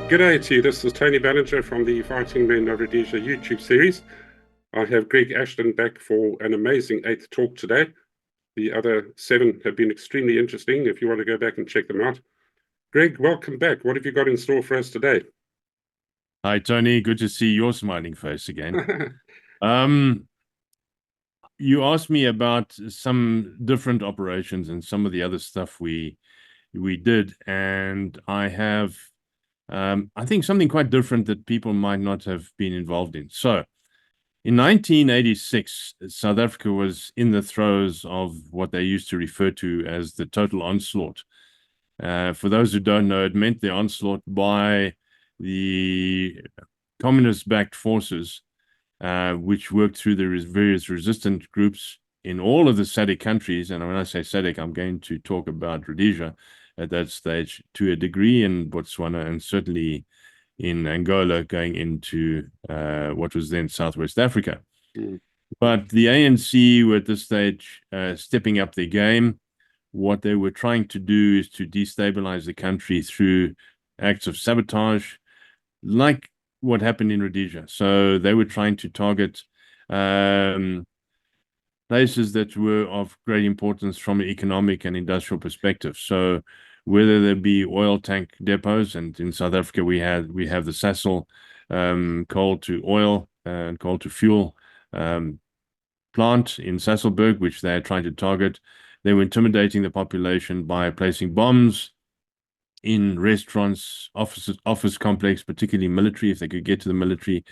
G'day to you. This is Tony Ballinger from the Fighting Men of Rhodesia YouTube series. I have Greg Ashton back for an amazing eighth talk today. The other seven have been extremely interesting if you want to go back and check them out. Greg, welcome back. What have you got in store for us today? Hi, Tony. Good to see your smiling face again. Um, you asked me about some different operations and some of the other stuff we did, and I have I think something quite different that people might not have been involved in. So, in 1986, South Africa was in the throes of what they used to refer to as the total onslaught. For those who don't know, it meant the onslaught by the communist-backed forces, which worked through the various resistant groups in all of the SADC countries. And when I say SADC, I'm going to talk about Rhodesia at that stage to a degree, in Botswana, and certainly in Angola, going into what was then Southwest Africa. Mm. But the ANC were at this stage stepping up their game. What they were trying to do is to destabilize the country through acts of sabotage, like what happened in Rhodesia. So they were trying to target places that were of great importance from an economic and industrial perspective. So whether there be oil tank depots, and in South Africa we have the Sasol coal to oil and coal to fuel plant in Sasolburg, which they are trying to target. They were intimidating the population by placing bombs in restaurants, office complex, particularly military, if they could get to the military.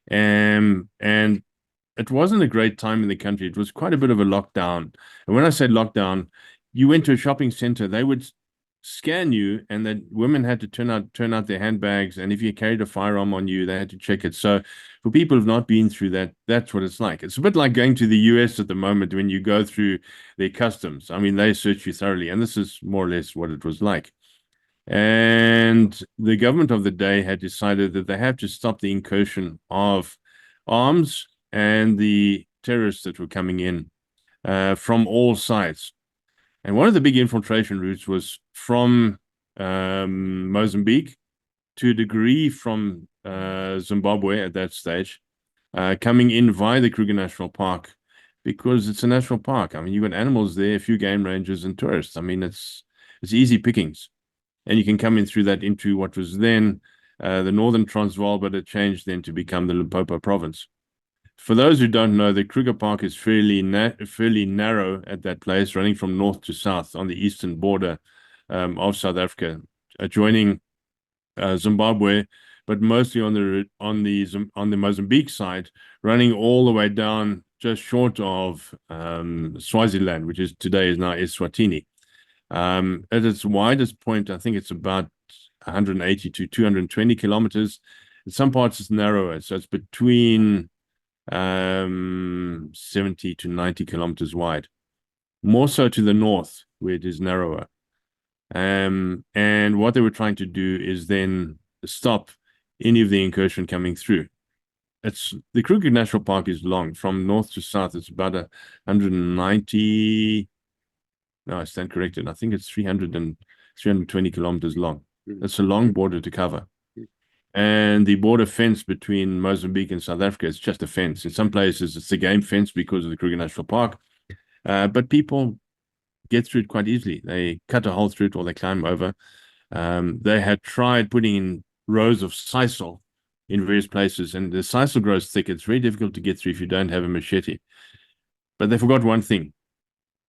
And it wasn't a great time in the country. It was quite a bit of a lockdown. And when I say lockdown, you went to a shopping center, they would scan you, and then women had to turn out their handbags, and if you carried a firearm on you, they had to check it. So for people who've not been through that, that's what it's like. It's a bit like going to the US at the moment when you go through their customs. I mean, they search you thoroughly, and this is more or less what it was like. And the government of the day had decided that they have to stop the incursion of arms and the terrorists that were coming in from all sides. And one of the big infiltration routes was from Mozambique, to a degree from Zimbabwe at that stage, coming in via the Kruger National Park, because it's a national park. I mean, you've got animals there, a few game rangers and tourists. I mean, it's easy pickings. And you can come in through that into what was then the Northern Transvaal, but it changed then to become the Limpopo province. For those who don't know, the Kruger Park is fairly narrow at that place, running from north to south on the eastern border of South Africa, adjoining Zimbabwe, but mostly on the Mozambique side, running all the way down just short of Swaziland, which is now Eswatini. At its widest point, I think it's about 180 to 220 kilometers. In some parts, it's narrower, so it's between 70 to 90 kilometers wide, more so to the north where it is narrower. And what they were trying to do is then stop any of the incursion coming through. The Kruger National Park is long from north to south. It's about 190. No, I stand corrected. I think it's 320 kilometers long. It's a long border to cover. And the border fence between Mozambique and South Africa is just a fence. In some places, it's a game fence because of the Kruger National Park. But people get through it quite easily. They cut a hole through it or they climb over. They had tried putting in rows of sisal in various places, and the sisal grows thick. It's very difficult to get through if you don't have a machete. But they forgot one thing.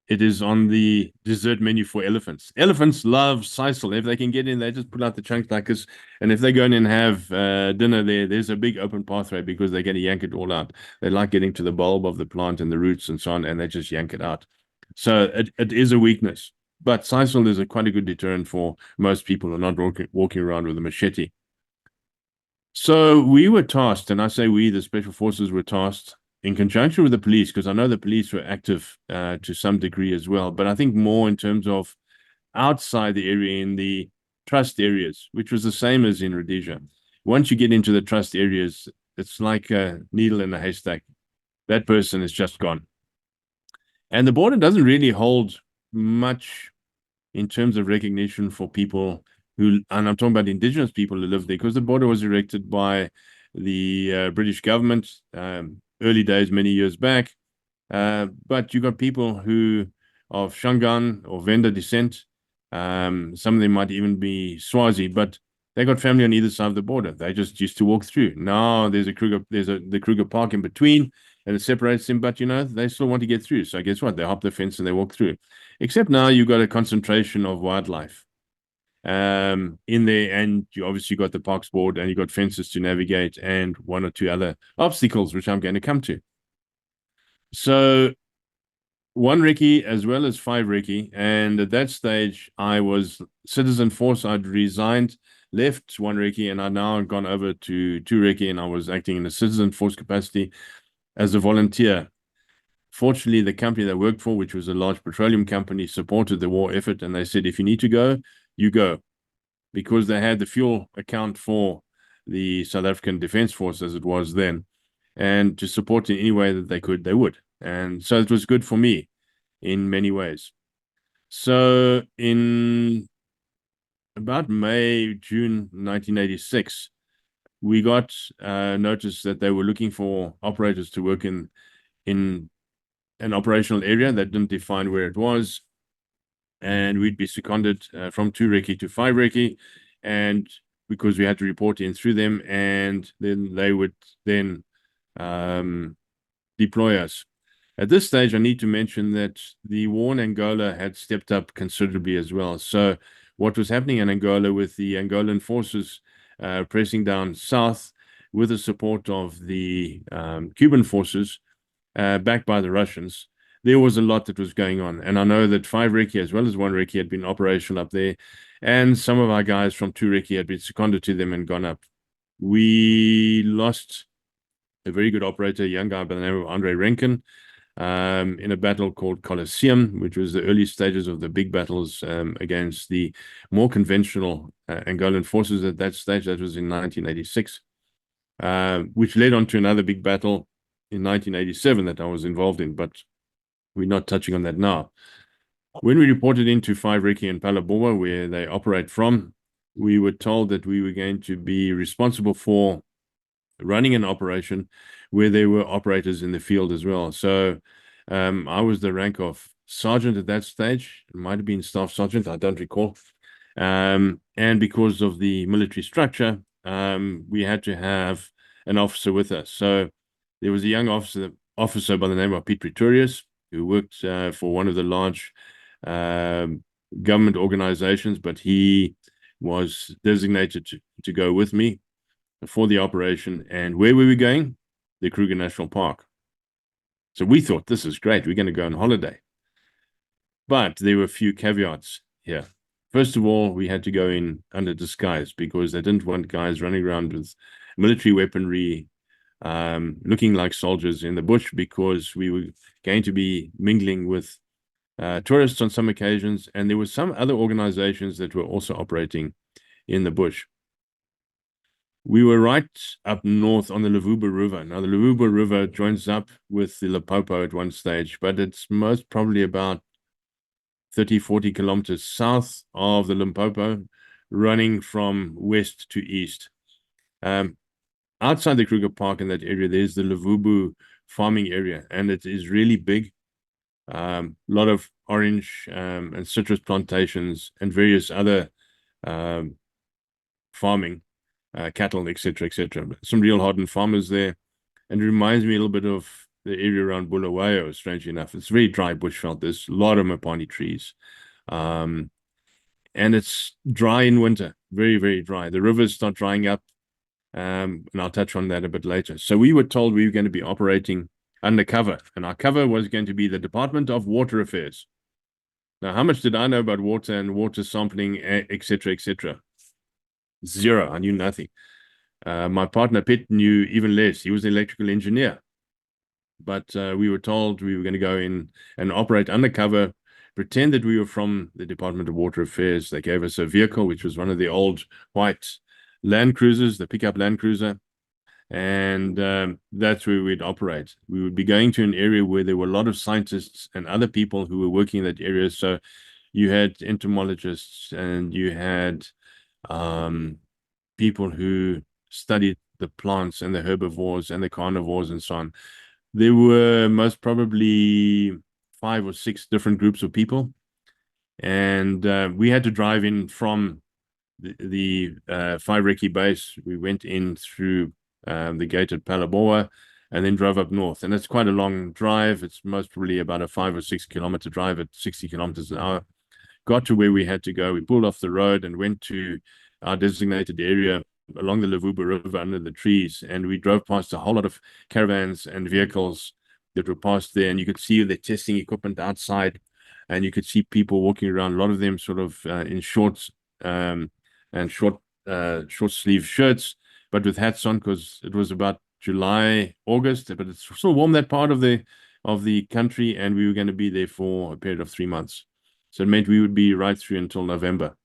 It is on the dessert menu for elephants. Elephants love sisal. If they can get in, they just pull out the chunks like this. And if they go in and have dinner there's a big open pathway because they're going to yank it all out. They like getting to the bulb of the plant and the roots and so on, and they just yank it out. So it is a weakness. But sisal is quite a good deterrent for most people who are not walking around with a machete. So we were tasked, and I say we, the special forces were tasked, in conjunction with the police, because I know the police were active to some degree as well, but I think more in terms of outside the area, in the trust areas, which was the same as in Rhodesia. Once you get into the trust areas, it's like a needle in a haystack. That person is just gone. And the border doesn't really hold much in terms of recognition for people and I'm talking about indigenous people who lived there, because the border was erected by the British government, early days, many years back. But you got people who of Shangaan or Venda descent. Some of them might even be Swazi, but they got family on either side of the border. They just used to walk through. Now there's the Kruger Park in between, and it separates them. But they still want to get through. So guess what? They hop the fence and they walk through. Except now you've got a concentration of wildlife in there, and you obviously got the parks board, and you got fences to navigate, and one or two other obstacles, which I'm going to come to. So 1 recce as well as 5 recce, and at that stage I was citizen force. I'd resigned, left 1 recce, and I'd now gone over to 2 recce, and I was acting in a citizen force capacity as a volunteer. Fortunately, the company that I worked for, which was a large petroleum company, supported the war effort, and they said, if you need to go, you go, because they had the fuel account for the South African Defence Force, as it was then, and to support in any way that they could, they would. And so it was good for me in many ways. So in about May, June 1986, we got notice that they were looking for operators to work in an operational area that didn't define where it was. And we'd be seconded from 2 recce to 5 recce, and because we had to report in through them, and then they would then deploy us. At this stage, I need to mention that the war in Angola had stepped up considerably as well. So what was happening in Angola with the Angolan forces pressing down south with the support of the Cuban forces backed by the Russians, there was a lot that was going on. And I know that 5 recce as well as 1 recce had been operational up there, and some of our guys from 2 recce had been seconded to them and gone up. We lost a very good operator, a young guy by the name of Andre Renken, in a battle called Colosseum, which was the early stages of the big battles against the more conventional Angolan forces at that stage. That was in 1986, which led on to another big battle in 1987 that I was involved in, but we're not touching on that now. When we reported into 5 recce in Palaboma, where they operate from, we were told that we were going to be responsible for running an operation where there were operators in the field as well. So I was the rank of sergeant at that stage. It might have been staff sergeant, I don't recall. And because of the military structure, we had to have an officer with us. So there was a young officer by the name of Pete Pretorius, who worked for one of the large government organizations, but he was designated to go with me for the operation. And where were we going? The Kruger National Park. So we thought, this is great, we're going to go on holiday. But there were a few caveats here. First of all, we had to go in under disguise, because they didn't want guys running around with military weaponry, looking like soldiers in the bush, because we were going to be mingling with tourists on some occasions, and there were some other organizations that were also operating in the bush. We were right up north on the Luvubu River. Now, the Luvubu River joins up with the Limpopo at one stage, but it's most probably about 30, 40 kilometers south of the Limpopo, running from west to east. Outside the Kruger Park in that area, there's the Luvubu farming area, and it is really big. A lot of orange and citrus plantations and various other farming, cattle, etc., etc. Some real hardened farmers there, and it reminds me a little bit of the area around Bulawayo, strangely enough. It's very dry bushveld. There's a lot of mapani trees. And it's dry in winter, very, very dry. The rivers start drying up, and I'll touch on that a bit later. So we were told we were going to be operating undercover, and our cover was going to be the Department of Water Affairs. Now, how much did I know about water and water sampling, etc., etc.? Zero. I knew nothing. My partner Pitt knew even less. He was an electrical engineer. But we were told we were going to go in and operate undercover, pretend that we were from the Department of Water Affairs. They gave us a vehicle, which was one of the old white Land Cruisers, the pickup Land Cruiser. And that's where we'd operate. We would be going to an area where there were a lot of scientists and other people who were working in that area. So you had entomologists, and you had people who studied the plants and the herbivores and the carnivores and so on. There were most probably 5 or 6 different groups of people. And we had to drive in from the Whaireki base. We went in through the gate at Palaboa and then drove up north. And it's quite a long drive. It's most probably about a 5 or 6 kilometer drive at 60 kilometers an hour. Got to where we had to go. We pulled off the road and went to our designated area along the Lavuba River under the trees. And we drove past a whole lot of caravans and vehicles that were passed there. And you could see the testing equipment outside. And you could see people walking around, a lot of them sort of in shorts and short sleeve shirts, but with hats on because it was about July, August, but it's still warm that part of the country, and we were going to be there for a period of 3 months. So it meant we would be right through until November.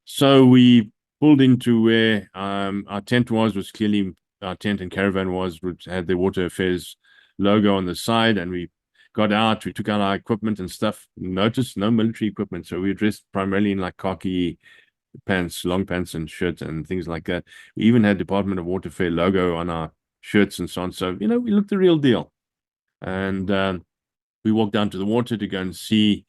So we pulled into where our tent was clearly our tent and caravan which had the Water Affairs logo on the side, and we got out, we took out our equipment and stuff. Noticed no military equipment, so we were dressed primarily in like khaki pants, long pants and shirts and things like that. We even had Department of Waterfare logo on our shirts and so on. So, we looked the real deal. And we walked down to the water to go and see,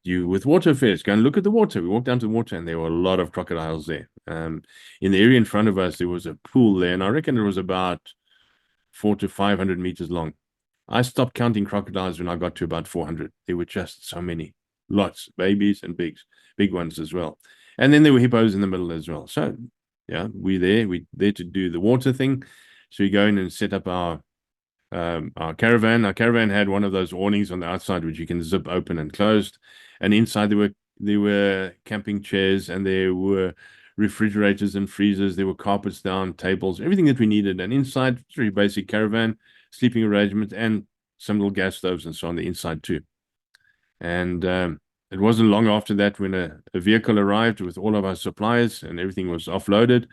you with Water Affairs, go and look at the water. We walked down to the water and there were a lot of crocodiles there. In the area in front of us, there was a pool there, and I reckon it was about 400 to 500 meters long. I stopped counting crocodiles when I got to about 400. There were just so many, lots, babies and big ones as well. And then there were hippos in the middle as well. So, yeah, we're there to do the water thing. So we go in and set up our caravan. Our caravan had one of those awnings on the outside, which you can zip open and closed. And inside there were camping chairs, and there were refrigerators and freezers. There were carpets down, tables, everything that we needed. And inside, very basic caravan, sleeping arrangement, and some little gas stoves and so on the inside too. And it wasn't long after that when a vehicle arrived with all of our supplies and everything was offloaded.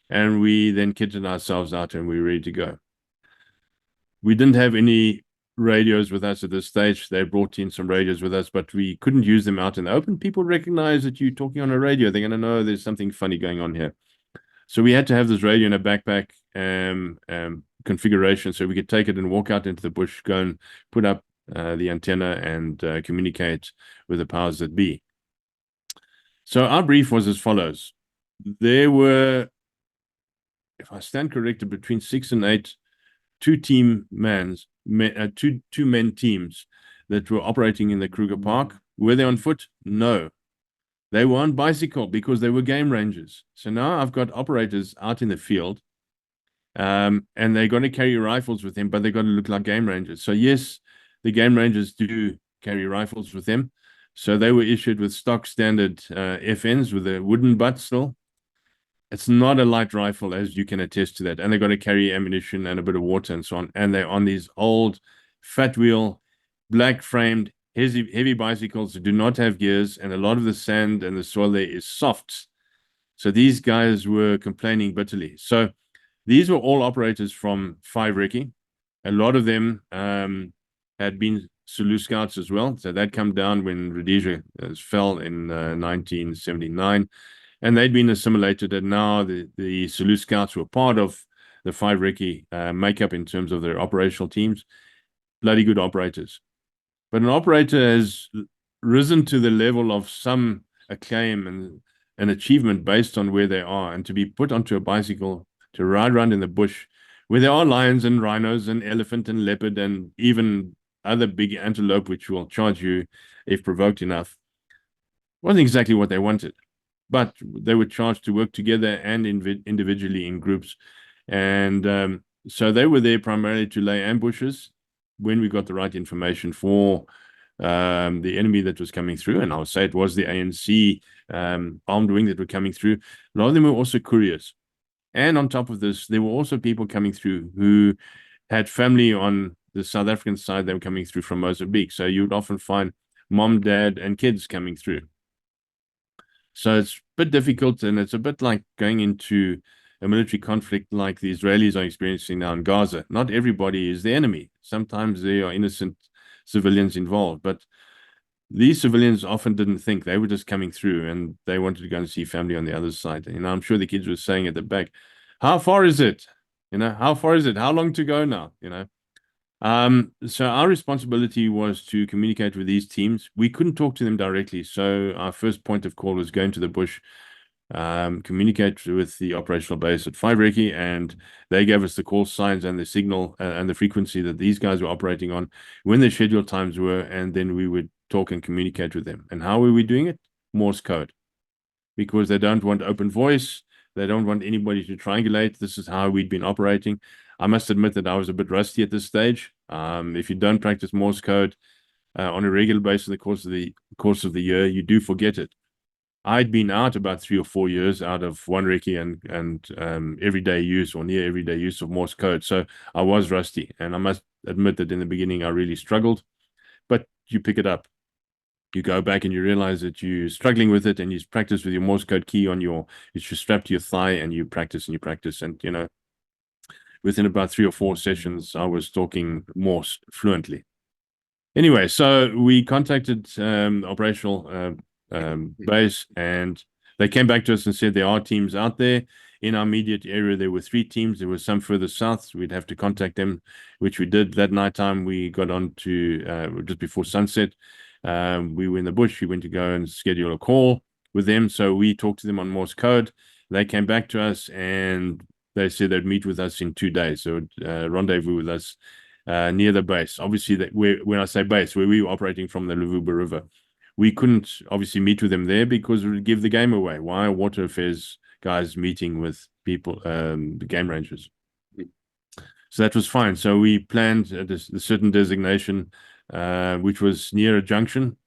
And we then kitted ourselves out and we were ready to go. We didn't have any radios with us at this stage. They brought in some radios with us, but we couldn't use them out in the open. People recognize that you're talking on a radio. They're going to know there's something funny going on here. So we had to have this radio in a backpack configuration so we could take it and walk out into the bush, go and put up the antenna and communicate with the powers that be. So our brief was as follows. There were, if I stand corrected, between 6 and 8 two-men teams that were operating in the Kruger Park. Were they on foot? No. They were on bicycle because they were game rangers. So now I've got operators out in the field, and they're going to carry rifles with them, but they're going to look like game rangers. So yes, the game rangers do carry rifles with them. So they were issued with stock standard FNs with a wooden butt still. It's not a light rifle, as you can attest to that. And they've got to carry ammunition and a bit of water and so on. And they're on these old, fat wheel, black-framed, heavy bicycles that do not have gears. And a lot of the sand and the soil there is soft. So these guys were complaining bitterly. So these were all operators from Whaireki. A lot of them had been Zulu Scouts as well. So they'd come down when Rhodesia fell in 1979. And they'd been assimilated, and now the Zulu Scouts were part of the Whaireki makeup in terms of their operational teams. Bloody good operators. But an operator has risen to the level of some acclaim and an achievement based on where they are, and to be put onto a bicycle to ride around in the bush where there are lions and rhinos and elephant and leopard and even other big antelope, which will charge you if provoked enough, wasn't exactly what they wanted. But they were charged to work together and individually in groups. And so they were there primarily to lay ambushes when we got the right information for the enemy that was coming through. And I'll say it was the ANC armed wing that were coming through. A lot of them were also couriers. And on top of this, there were also people coming through who had family on the South African side. They were coming through from Mozambique. So you would often find mom, dad, and kids coming through. So it's a bit difficult, and it's a bit like going into a military conflict like the Israelis are experiencing now in Gaza. Not everybody is the enemy. Sometimes there are innocent civilians involved, but these civilians often didn't think. They were just coming through and they wanted to go and see family on the other side. I'm sure the kids were saying at the back, how far is it? How far is it? How long to go now? So our responsibility was to communicate with these teams. We couldn't talk to them directly. So our first point of call was going to the bush, communicate with the operational base at 5 Recce, and they gave us the call signs and the signal and the frequency that these guys were operating on, when their scheduled times were, and then we would talk and communicate with them. And how were we doing it? Morse code, because they don't want open voice. They don't want anybody to triangulate. This is how we'd been operating. I must admit that I was a bit rusty at this stage. If you don't practice Morse code on a regular basis in the course of the year, you do forget it. I'd been out about 3 or 4 years out of 1 Recce and everyday use or near everyday use of Morse code. So I was rusty, and I must admit that in the beginning I really struggled, but you pick it up. You go back and you realize that you're struggling with it, and you practice with your Morse code key it's strapped to your thigh, and you practice and you practice. And, within about 3 or 4 sessions, I was talking Morse fluently. Anyway, so we contacted operational base, and they came back to us and said there are teams out there. In our immediate area, there were 3 teams. There were some further south. We'd have to contact them, which we did. That nighttime, we got on to just before sunset. We were in the bush. We went to go and schedule a call with them. So we talked to them on Morse code. They came back to us and they said they'd meet with us in 2 days. So rendezvous with us near the base. Obviously, when I say base, where we were operating from the Luvuba River, we couldn't obviously meet with them there because it would give the game away. Why are water affairs guys meeting with people, the game rangers? So that was fine. So we planned a certain designation, which was near a junction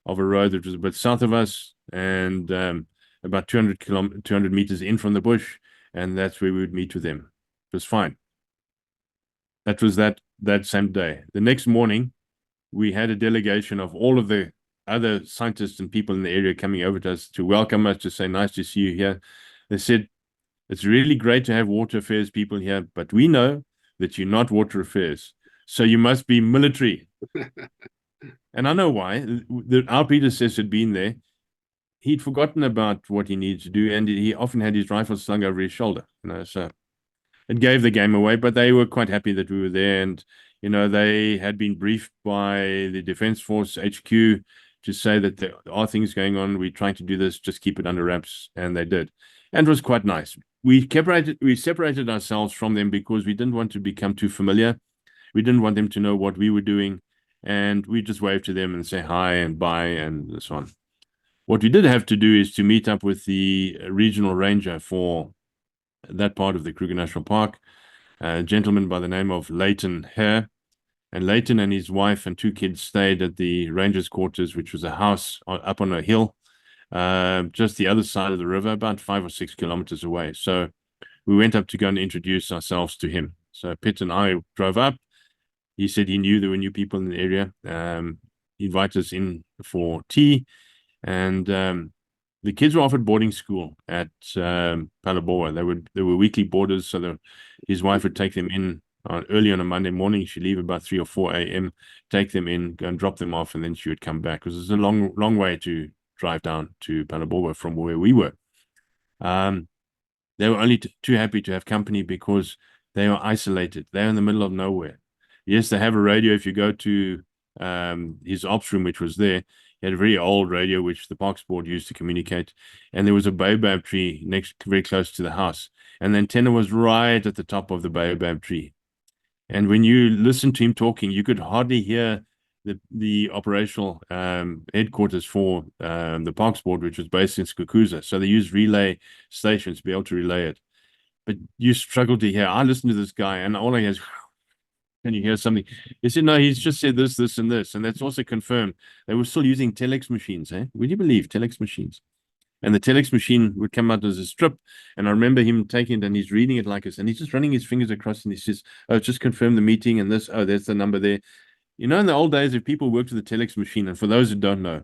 of a road that was a bit south of us, and about 200 meters in from the bush, and that's where we would meet with them. It was fine. That was that same day. The next morning, we had a delegation of all of the other scientists and people in the area coming over to us to welcome us, to say, nice to see you here. They said, it's really great to have water affairs people here, but we know that you're not water affairs, so you must be military. And I know why. Our predecessor had been there. He'd forgotten about what he needed to do, and he often had his rifle slung over his shoulder. So it gave the game away, but they were quite happy that we were there. And, they had been briefed by the Defense Force HQ to say that there are things going on. We're trying to do this, just keep it under wraps. And they did. And it was quite nice. We separated ourselves from them because we didn't want to become too familiar. We didn't want them to know what we were doing. And we just waved to them and say hi and bye and so on. What we did have to do is to meet up with the regional ranger for that part of the Kruger National Park, a gentleman by the name of Leighton Hare. And Leighton and his wife and 2 kids stayed at the ranger's quarters, which was a house up on a hill, just the other side of the river, about 5 or 6 kilometers away. So we went up to go and introduce ourselves to him. So Pitt and I drove up. He said he knew there were new people in the area. He invited us in for tea, and the kids were offered boarding school at Phalaborwa. They were weekly boarders, so his wife would take them in early on a Monday morning. She'd leave about 3 or 4 a.m., take them in, go and drop them off, and then she would come back, because it's a long way to drive down to Phalaborwa from where we were. They were only too happy to have company because they are isolated. They're in the middle of nowhere. Yes, they have a radio. If you go to his ops room, which was there, he had a very old radio, which the Parks Board used to communicate. And there was a baobab tree very close to the house. And the antenna was right at the top of the baobab tree. And when you listened to him talking, you could hardly hear the operational headquarters for the Parks Board, which was based in Skukuza. So they used relay stations to be able to relay it. But you struggled to hear. I listened to this guy, and all I hear is, can you hear something? He said, no, he's just said this, this, and this. And that's also confirmed. They were still using telex machines. Would you believe telex machines? And the telex machine would come out as a strip. And I remember him taking it, and he's reading it like this. And he's just running his fingers across, and he says, oh, just confirm the meeting and this. Oh, there's the number there. In the old days, if people worked with the telex machine, and for those who don't know,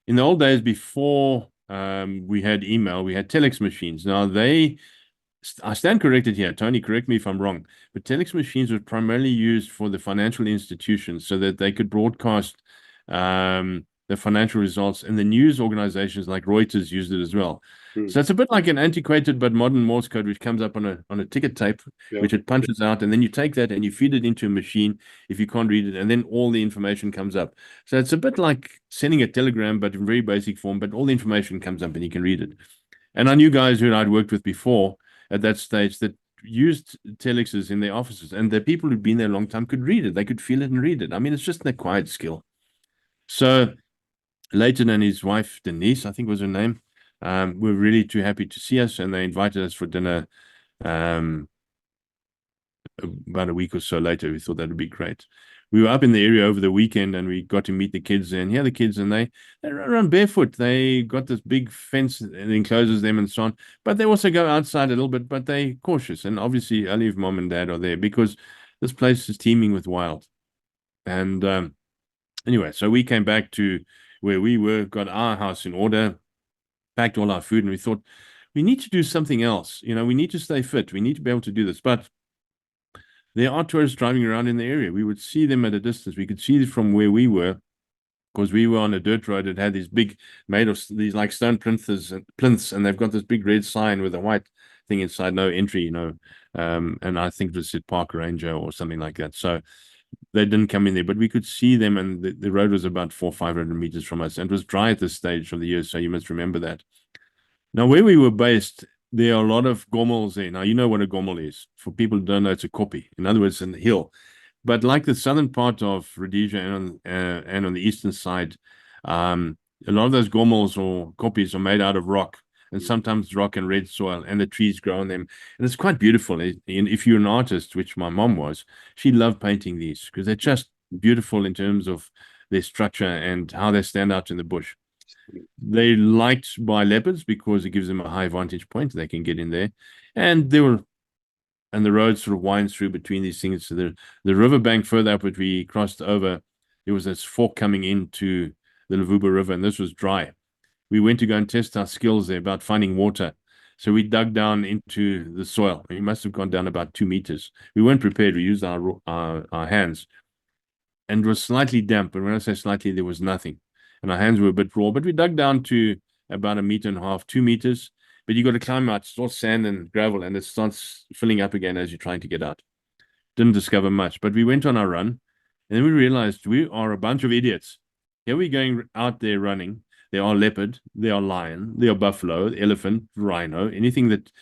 in the old days before we had email, we had telex machines. Now, I stand corrected here. Tony, correct me if I'm wrong. But telex machines were primarily used for the financial institutions so that they could broadcast the financial results, and the news organizations like Reuters used it as well. Mm. So it's a bit like an antiquated but modern Morse code, which comes up on a ticket tape, Yeah. which it punches out, and then you take that and you feed it into a machine if you can't read it, and then all the information comes up. So it's a bit like sending a telegram, but in very basic form, but all the information comes up and you can read it. And I knew guys who I'd worked with before at that stage that used telexes in their offices, and the people who'd been there a long time could read it. They could feel it and read it. I mean, it's just an acquired skill. So Leighton and his wife, Denise, I think was her name, were really too happy to see us, and they invited us for dinner about a week or so later. We thought that would be great. We were up in the area over the weekend, and we got to meet the kids. And here the kids, and they run around barefoot. They got this big fence that encloses them and so on. But they also go outside a little bit, but they're cautious. And obviously, only if mom and dad are there, because this place is teeming with wild. And anyway, so we came back to where we were, got our house in order, packed all our food, and we thought, we need to do something else. You know, we need to stay fit. We need to be able to do this. But there are tourists driving around in the area. We would see them at a distance. We could see from where we were, because we were on a dirt road that had these big, made of these like stone plinths, and they've got this big red sign with a white thing inside, no entry, you know. And I think it said Park Ranger or something like that. So they didn't come in there, but we could see them, and the road was about 400-500 meters from us, and it was dry at this stage of the year, so you must remember that. Now, where we were based, there are a lot of gommels there. Now, you know what a gommel is. For people who don't know, it's a koppie. In other words, in the hill. But like the southern part of Rhodesia and on the eastern side, a lot of those gommels or koppies are made out of rock, and sometimes rock and red soil, and the trees grow on them. And it's quite beautiful. And if you're an artist, which my mom was, she loved painting these because they're just beautiful in terms of their structure and how they stand out in the bush. They liked by leopards because it gives them a high vantage point. They can get in there. And the road sort of winds through between these things. So the riverbank further up, which we crossed over, there was this fork coming into the Lavuba River, and this was dry. We went to go and test our skills there about finding water. So we dug down into the soil. We must have gone down about 2 meters. We weren't prepared. We used our hands. And it was slightly damp. And when I say slightly, there was nothing. And our hands were a bit raw. But we dug down to about 1.5 meters, 2 meters. But you got to climb out. It's all sand and gravel, and it starts filling up again as you're trying to get out. Didn't discover much. But we went on our run. And then we realized we are a bunch of idiots. Here we're going out there running. There are leopard, there are lion, there are buffalo, elephant, rhino, anything that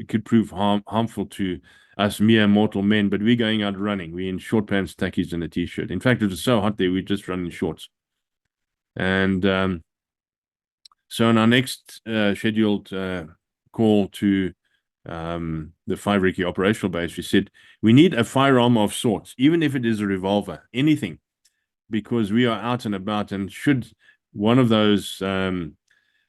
could prove harmful to us mere mortal men. But we're going out running. We're in short pants, tackies, and a t-shirt. In fact, it was so hot there, we just run in shorts. And so on our next scheduled call to the 5 Ricky operational base, we said, we need a firearm of sorts, even if it is a revolver, anything, because we are out and about, and should one of those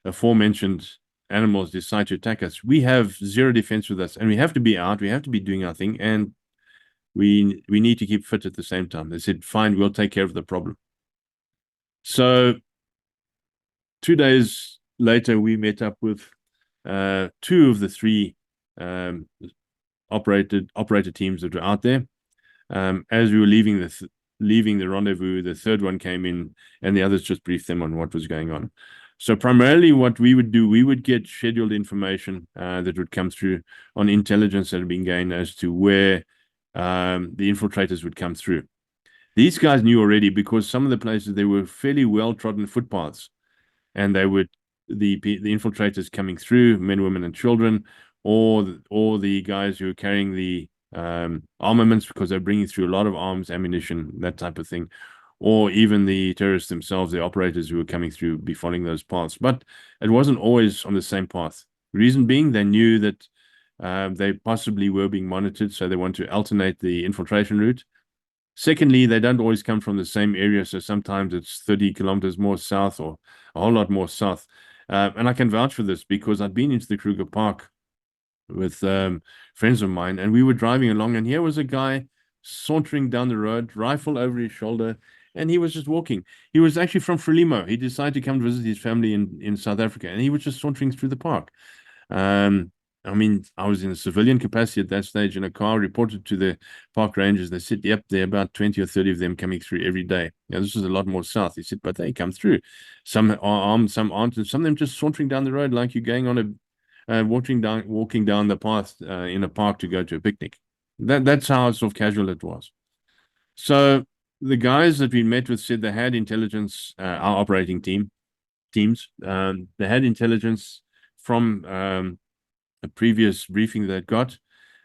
aforementioned animals decide to attack us, we have zero defense with us, and we have to be out, we have to be doing our thing, and we need to keep fit at the same time. They said, fine, we'll take care of the problem. So 2 days later, we met up with 2 of the 3 operator teams that were out there. As we were leaving the rendezvous, the third one came in, and the others just briefed them on what was going on. So primarily what we would do, we would get scheduled information that would come through on intelligence that had been gained as to where the infiltrators would come through. These guys knew already, because some of the places, they were fairly well-trodden footpaths, and they would, the infiltrators coming through, men, women, and children, or the guys who were carrying the armaments, because they're bringing through a lot of arms, ammunition, that type of thing, or even the terrorists themselves, the operators who were coming through, be following those paths. But it wasn't always on the same path. Reason being, they knew that they possibly were being monitored, so they want to alternate the infiltration route. Secondly, they don't always come from the same area, so sometimes it's 30 kilometers more south or a whole lot more south. And I can vouch for this, because I'd been into the Kruger Park with friends of mine, and we were driving along, and here was a guy sauntering down the road, rifle over his shoulder, and he was just walking. He was actually from Frelimo. He decided to come visit his family in South Africa, and he was just sauntering through the park. I mean, I was in a civilian capacity at that stage in a car, reported to the park rangers. They said, yep, there are about 20 or 30 of them coming through every day. Now, this is a lot more south. He said, but they come through. Some are armed, some aren't, and some of them just sauntering down the road like you're going on walking down the path in a park to go to a picnic. That's how sort of casual it was. So the guys that we met with said they had intelligence, our operating teams, they had intelligence from a previous briefing they'd got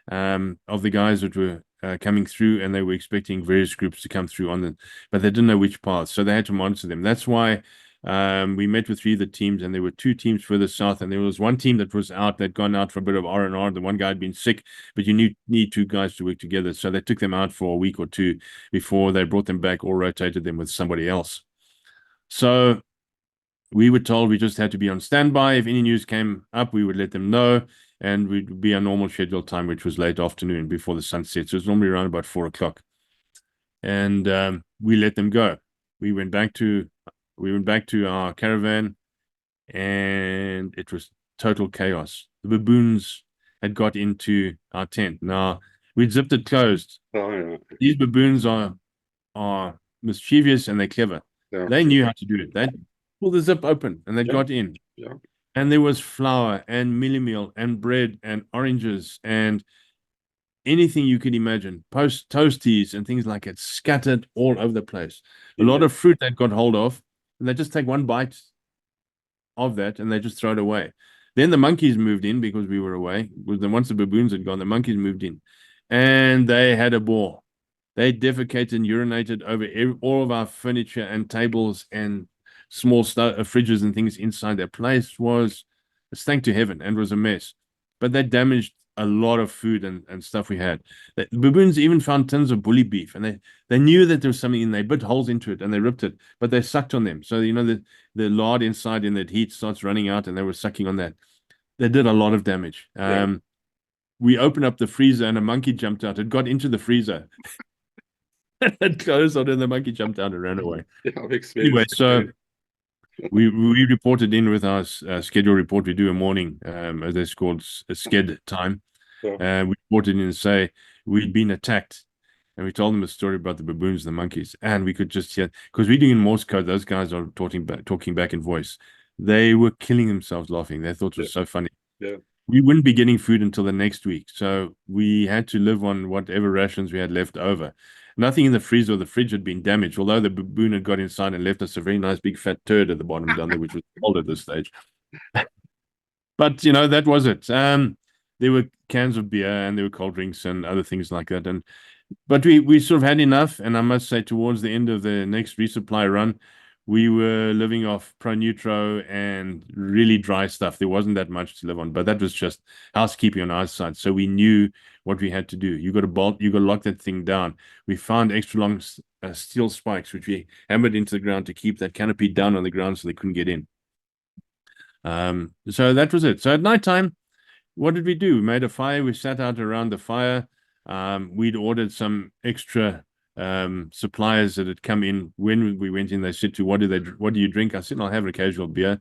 of the guys that were coming through, and they were expecting various groups to come through but they didn't know which paths, so they had to monitor them. That's why we met with 3 of the teams, and there were 2 teams further south, and there was one team that was out, that'd gone out for a bit of R&R. The one guy had been sick, but you need 2 guys to work together, so they took them out for a week or 2 before they brought them back or rotated them with somebody else. So we were told we just had to be on standby. If any news came up, we would let them know, and we'd be our normal scheduled time, which was late afternoon before the sun sets. So it was normally around about 4 o'clock. And we let them go. We went back to our caravan, and it was total chaos. The baboons had got into our tent. Now, we'd zipped it closed. Oh, yeah. These baboons are mischievous, and they're clever. Yeah. They knew how to do it. They pulled the zip open, and they got in. Yeah. And there was flour and mealie meal and bread and oranges and anything you could imagine, toasties and things like it, scattered all over the place. A lot of fruit they got hold of, and they just take one bite of that and they just throw it away. Then the monkeys moved in because we were away. Once the baboons had gone, the monkeys moved in, and they had a ball. They defecated and urinated over all of our furniture and tables and small fridges and things inside. Their place was a stank to heaven and was a mess. But they damaged a lot of food and stuff we had. The baboons even found tins of bully beef, and they knew that there was something in there. They bit holes into it and they ripped it, but they sucked on them. So, the lard inside in that heat starts running out, and they were sucking on that. They did a lot of damage. We opened up the freezer, and a monkey jumped out. It got into the freezer. It closed on, and the monkey jumped out and ran away. Yeah, anyway, so we reported in with our schedule report. We do a morning, as it's called, a sked time. Yeah. We reported in and say we'd been attacked, and we told them a story about the baboons and the monkeys, and we could just hear, because we're doing in Morse code. Those guys are talking back in voice. They were killing themselves laughing. They thought it was so funny. Yeah. We wouldn't be getting food until the next week, so we had to live on whatever rations we had left over. Nothing in the freezer or the fridge had been damaged, although the baboon had got inside and left us a very nice big fat turd at the bottom down there, which was cold at this stage. But that was it. There were cans of beer, and there were cold drinks and other things like that. But we sort of had enough, and I must say, towards the end of the next resupply run, we were living off Pro Nutro and really dry stuff. There wasn't that much to live on, but that was just housekeeping on our side. So we knew what we had to do. You got to lock that thing down. We found extra long steel spikes, which we hammered into the ground to keep that canopy down on the ground so they couldn't get in. So that was it. So at nighttime, what did we do? We made a fire. We sat out around the fire. We'd ordered some extra suppliers that had come in. When we went in, they said, what do you drink? I said, I'll have an occasional beer.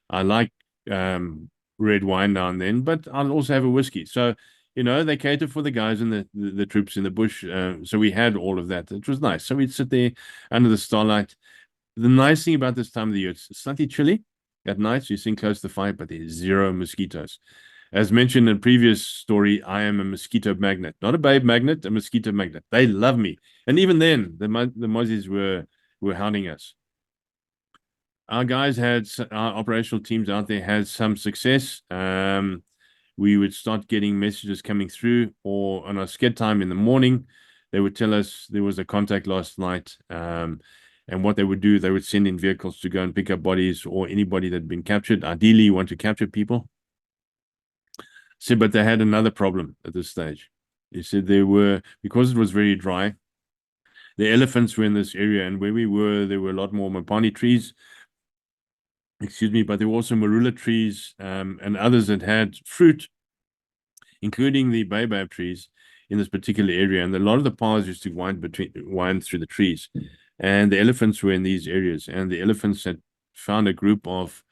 I like red wine now and then, but I'll also have a whiskey. So, they cater for the guys and the troops in the bush. So we had all of that. It was nice. So we'd sit there under the starlight. The nice thing about this time of the year, it's slightly chilly at night, so you're sitting close to the fire, but there's 0 mosquitoes. As mentioned in a previous story, I am a mosquito magnet, not a babe magnet, a mosquito magnet. They love me. And even then, the mozzies were hounding us. Our guys our operational teams out there had some success. We would start getting messages coming through, or on our sked time in the morning, they would tell us there was a contact last night. And what they would do, they would send in vehicles to go and pick up bodies or anybody that had been captured. Ideally, you want to capture people. So, but they had another problem at this stage. They said because it was very dry, the elephants were in this area, and where we were, there were a lot more mapani trees. Excuse me, but there were also marula trees and others that had fruit, including the baobab trees in this particular area. And a lot of the paths used to wind through the trees. And the elephants were in these areas. And the elephants had found a group of,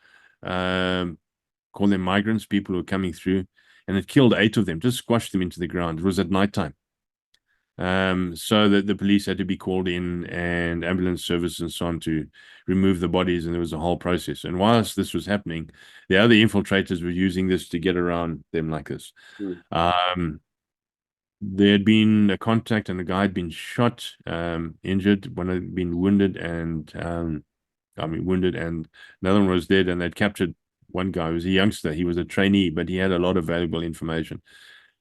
call them migrants, people who were coming through. and it killed 8 of them, just squashed them into the ground. It was at nighttime. So that the police had to be called in and ambulance service and so on to remove the bodies, and there was a whole process. And whilst this was happening, the other infiltrators were using this to get around them like this. There had been a contact, and the guy had been shot, injured, one had been wounded, and wounded, and another one was dead, and they'd captured one guy. He was a youngster. He was a trainee, but he had a lot of valuable information.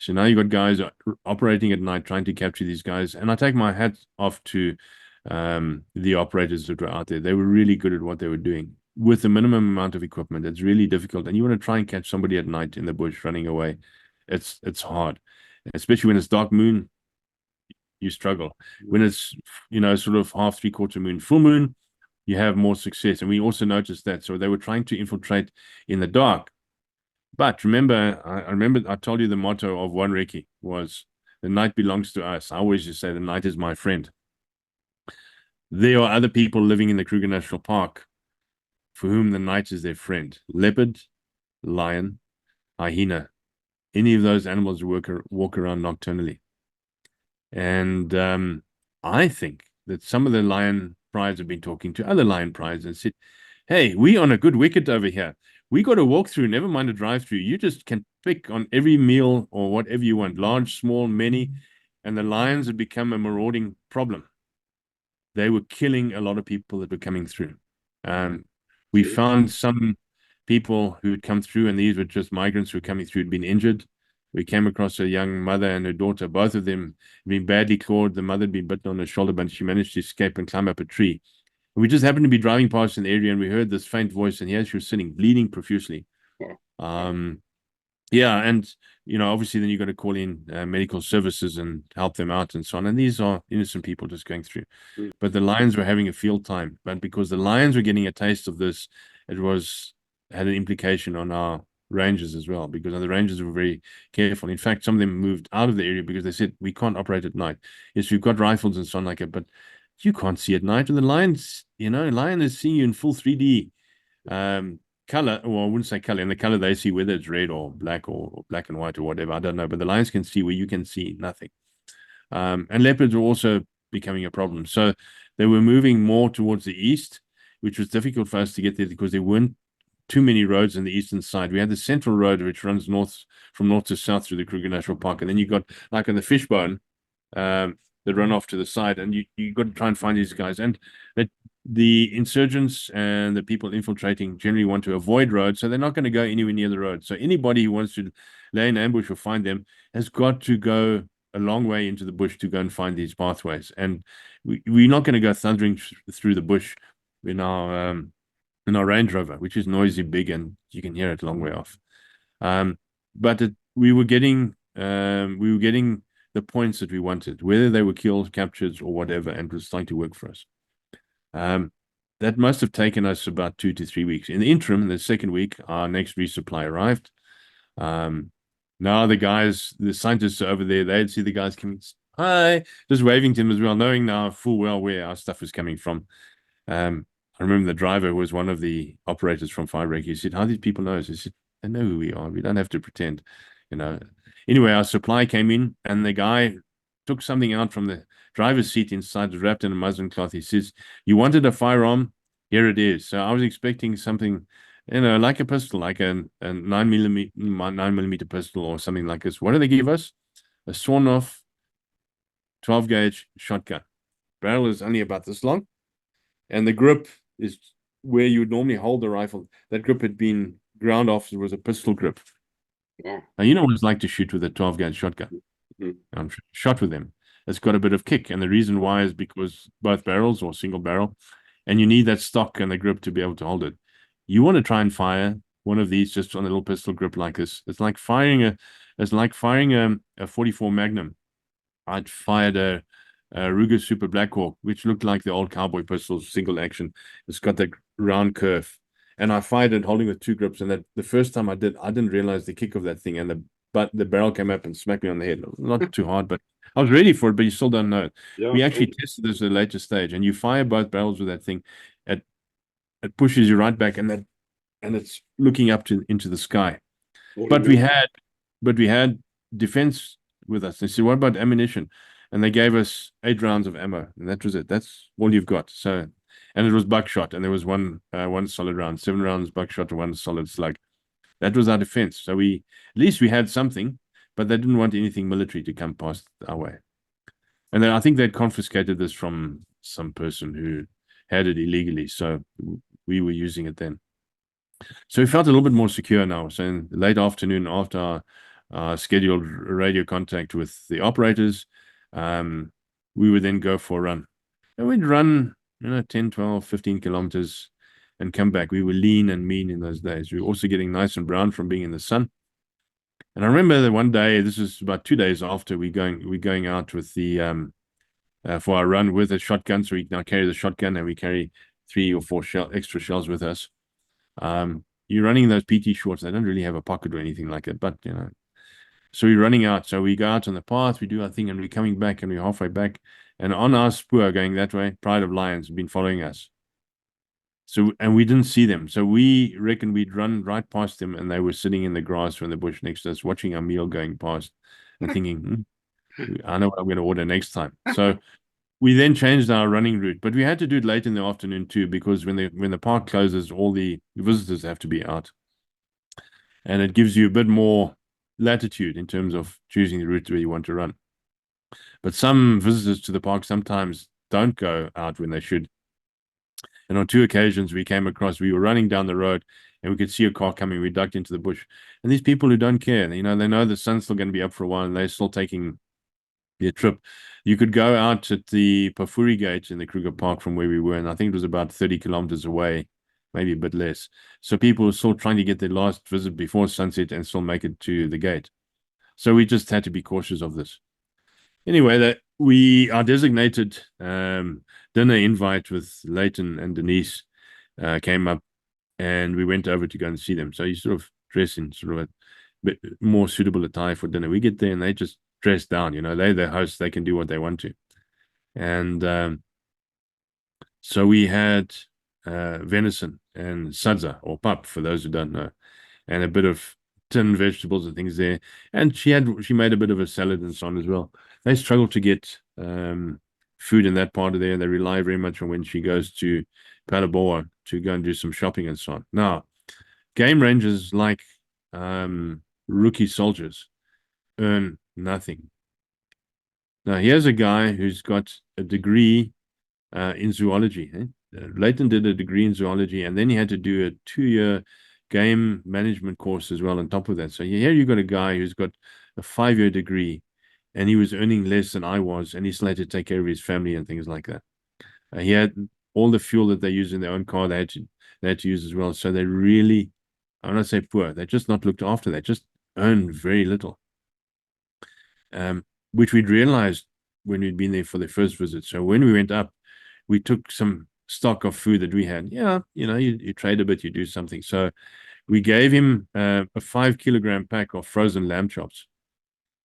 So now you've got guys operating at night trying to capture these guys. And I take my hat off to the operators that were out there. They were really good at what they were doing with the minimum amount of equipment. It's really difficult. And you want to try and catch somebody at night in the bush running away. It's hard, especially when it's dark moon. You struggle. When it's, sort of half, 3/4 moon, full moon, you have more success. And we also noticed that. So they were trying to infiltrate in the dark. But remember, I told you the motto of One Recce was, the night belongs to us. I always just say the night is my friend. There are other people living in the Kruger National Park for whom the night is their friend. Leopard, lion, hyena, any of those animals walk around nocturnally. And I think that some of the lion prides have been talking to other lion prides and said, hey, we on a good wicket over here. We got a walk through, never mind a drive through. You just can pick on every meal or whatever you want, large, small, many. And the lions had become a marauding problem. They were killing a lot of people that were coming through. We found some people who had come through, and these were just migrants who were coming through, had been injured. We came across a young mother and her daughter. Both of them had been badly clawed. The mother had been bitten on her shoulder, but she managed to escape and climb up a tree. We just happened to be driving past an area, and we heard this faint voice, and here she was sitting, bleeding profusely. Yeah, and obviously then you got to call in medical services and help them out and so on. And these are innocent people just going through. But the lions were having a field time. But because the lions were getting a taste of this, it had an implication on our rangers as well, because the rangers were very careful. In fact, some of them moved out of the area because they said, we can't operate at night. Yes, we've got rifles and so on like it, but you can't see at night. And the lions, lion is seeing you in full 3D color, or I wouldn't say color, in the color they see, whether it's red or black and white or whatever, I don't know, but the lions can see where you can see nothing. And leopards were also becoming a problem. So they were moving more towards the east, which was difficult for us to get there because there weren't too many roads on the eastern side. We had the central road, which runs from north to south through the Kruger National Park. And then you got, like on the Fishbone, that run off to the side, and you got to try and find these guys. And the insurgents and the people infiltrating generally want to avoid roads, so they're not going to go anywhere near the road. So anybody who wants to lay an ambush or find them has got to go a long way into the bush to go and find these pathways. And we're not going to go thundering through the bush in our Range Rover, which is noisy, big, and you can hear it a long way off. But we were getting the points that we wanted, whether they were killed, captured, or whatever, and it was starting to work for us. That must have taken us about 2 to 3 weeks. In the interim, the second week, our next resupply arrived. Now the scientists are over there. They'd see the guys coming, hi, just waving to them as well, knowing now full well where our stuff was coming from. I remember the driver was one of the operators from Fire Recce. He said, how do these people know us? He said, they know who we are. We don't have to pretend, Anyway, our supply came in, and the guy took something out from the driver's seat inside, wrapped in a muslin cloth. He says, you wanted a firearm? Here it is. So I was expecting something, like a pistol, like a 9mm pistol or something like this. What did they give us? A sawn-off 12-gauge shotgun. Barrel is only about this long, and the grip is where you would normally hold the rifle. That grip had been ground off. It was a pistol grip. Yeah. Now, you know what it's like to shoot with a 12-gauge shotgun. I'm shot with them. It's got a bit of kick, and the reason why is because both barrels or single barrel, and you need that stock and the grip to be able to hold it. You want to try and fire one of these just on a little pistol grip like this. It's like firing a 44 Magnum. I'd fired a Ruger Super Blackhawk, which looked like the old cowboy pistols, single action. It's got that round curve. And I fired it holding with 2 grips. And that the first time I didn't realize the kick of that thing. And the barrel came up and smacked me on the head. Not too hard, but I was ready for it, but you still don't know it. Yeah, we actually tested this at a later stage, and you fire both barrels with that thing. It pushes you right back, and it's looking up into the sky. But we had but we had defense with us. They said, what about ammunition? And they gave us 8 rounds of ammo, and that was it. That's all you've got. So, and it was buckshot, and there was one solid round, 7 rounds buckshot, and 1 solid slug. That was our defense. So at least we had something, but they didn't want anything military to come past our way. And then I think they'd confiscated this from some person who had it illegally. So we were using it then. So we felt a little bit more secure now. So in the late afternoon, after our scheduled radio contact with the operators, we would then go for a run. And we'd run, 10, 12, 15 kilometers and come back. We were lean and mean in those days. We were also getting nice and brown from being in the sun. And I remember that one day, this was about 2 days after we're going out with the for our run with a shotgun. So we now carry the shotgun, and we carry 3 or 4 extra shells with us. You're running those PT shorts. They don't really have a pocket or anything like it, but so we're running out. So we go out on the path, we do our thing, and we're coming back, and we're halfway back. And on our spoor going that way, Pride of Lions have been following us. So, and we didn't see them. So we reckon we'd run right past them, and they were sitting in the grass or in the bush next to us, watching our meal going past and thinking, I know what I'm going to order next time. So we then changed our running route, but we had to do it late in the afternoon too, because when the park closes, all the visitors have to be out. And it gives you a bit more latitude in terms of choosing the route where you want to run. But some visitors to the park sometimes don't go out when they should. And on 2 occasions we were running down the road, and we could see a car coming. We ducked into the bush. And these people who don't care, they know the sun's still going to be up for a while, and they're still taking their trip. You could go out at the Pafuri Gate in the Kruger Park from where we were, and I think it was about 30 kilometers away, maybe a bit less. So people were still trying to get their last visit before sunset and still make it to the gate. So we just had to be cautious of this. Anyway, our designated dinner invite with Leighton and Denise came up, and we went over to go and see them. So you sort of dress in sort of a bit more suitable attire for dinner. We get there, and they just dress down. They're the hosts. They can do what they want to. And so we had venison and sadza, or pap, for those who don't know, and a bit of tinned vegetables and things there. And she made a bit of a salad and so on as well. They struggle to get food in that part of there. They rely very much on when she goes to Palaboa to go and do some shopping and so on. Now, game rangers, like rookie soldiers, earn nothing. Now, here's a guy who's got a degree in zoology. Leighton did a degree in zoology, and then he had to do a 2-year game management course as well on top of that. So here you got a guy who's got a 5-year degree, and he was earning less than I was, and he still had to take care of his family and things like that. He had all the fuel that they use in their own car, they had to use as well. So they really, I don't say poor, they're just not looked after. They just earn very little, which we'd realized when we'd been there for the first visit. So when we went up, we took some stock of food that we had. You trade a bit, you do something. So we gave him a 5-kilogram pack of frozen lamb chops.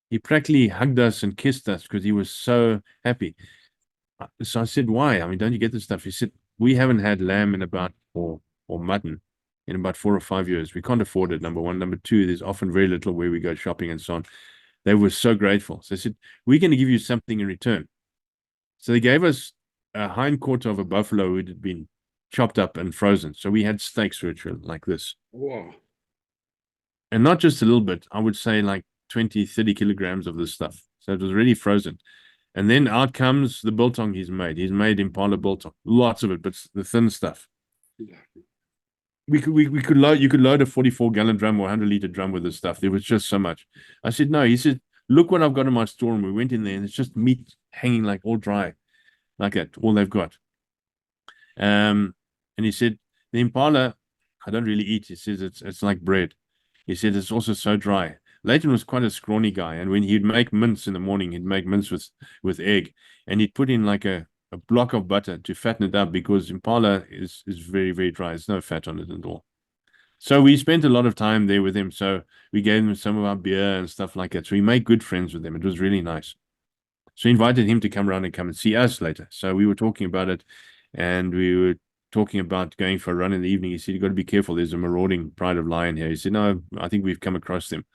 He practically hugged us and kissed us because he was so happy. So I said, why? I mean, don't you get this stuff? He said, we haven't had lamb or mutton in about 4 or 5 years. We can't afford it, number one. Number two, there's often very little where we go shopping and so on. They were so grateful. So I said, we're going to give you something in return. So they gave us a hind quarter of a buffalo who had been chopped up and frozen. So we had steaks virtually like this. Wow. And not just a little bit, I would say like 20, 30 kilograms of this stuff. So it was really frozen. And then out comes the biltong he's made. He's made Impala biltong, lots of it, but the thin stuff. Yeah. You could load a 44-gallon drum or 100-liter drum with this stuff. There was just so much. I said, no. He said, look what I've got in my store. And we went in there, and it's just meat hanging like all dry, like that, all they've got. And he said, the Impala, I don't really eat. He says it's like bread. He said it's also so dry. Leighton was quite a scrawny guy, and when he'd make mince in the morning, he'd make mince with egg, and he'd put in like a block of butter to fatten it up, because Impala is very, very dry. There's no fat on it at all. So we spent a lot of time there with him. So we gave him some of our beer and stuff like that. So we made good friends with him. It was really nice. So we invited him to come around and come and see us later. So we were talking about it, and we were talking about going for a run in the evening. He said, you've got to be careful. There's a marauding Pride of Lion here. He said, no, I think we've come across them.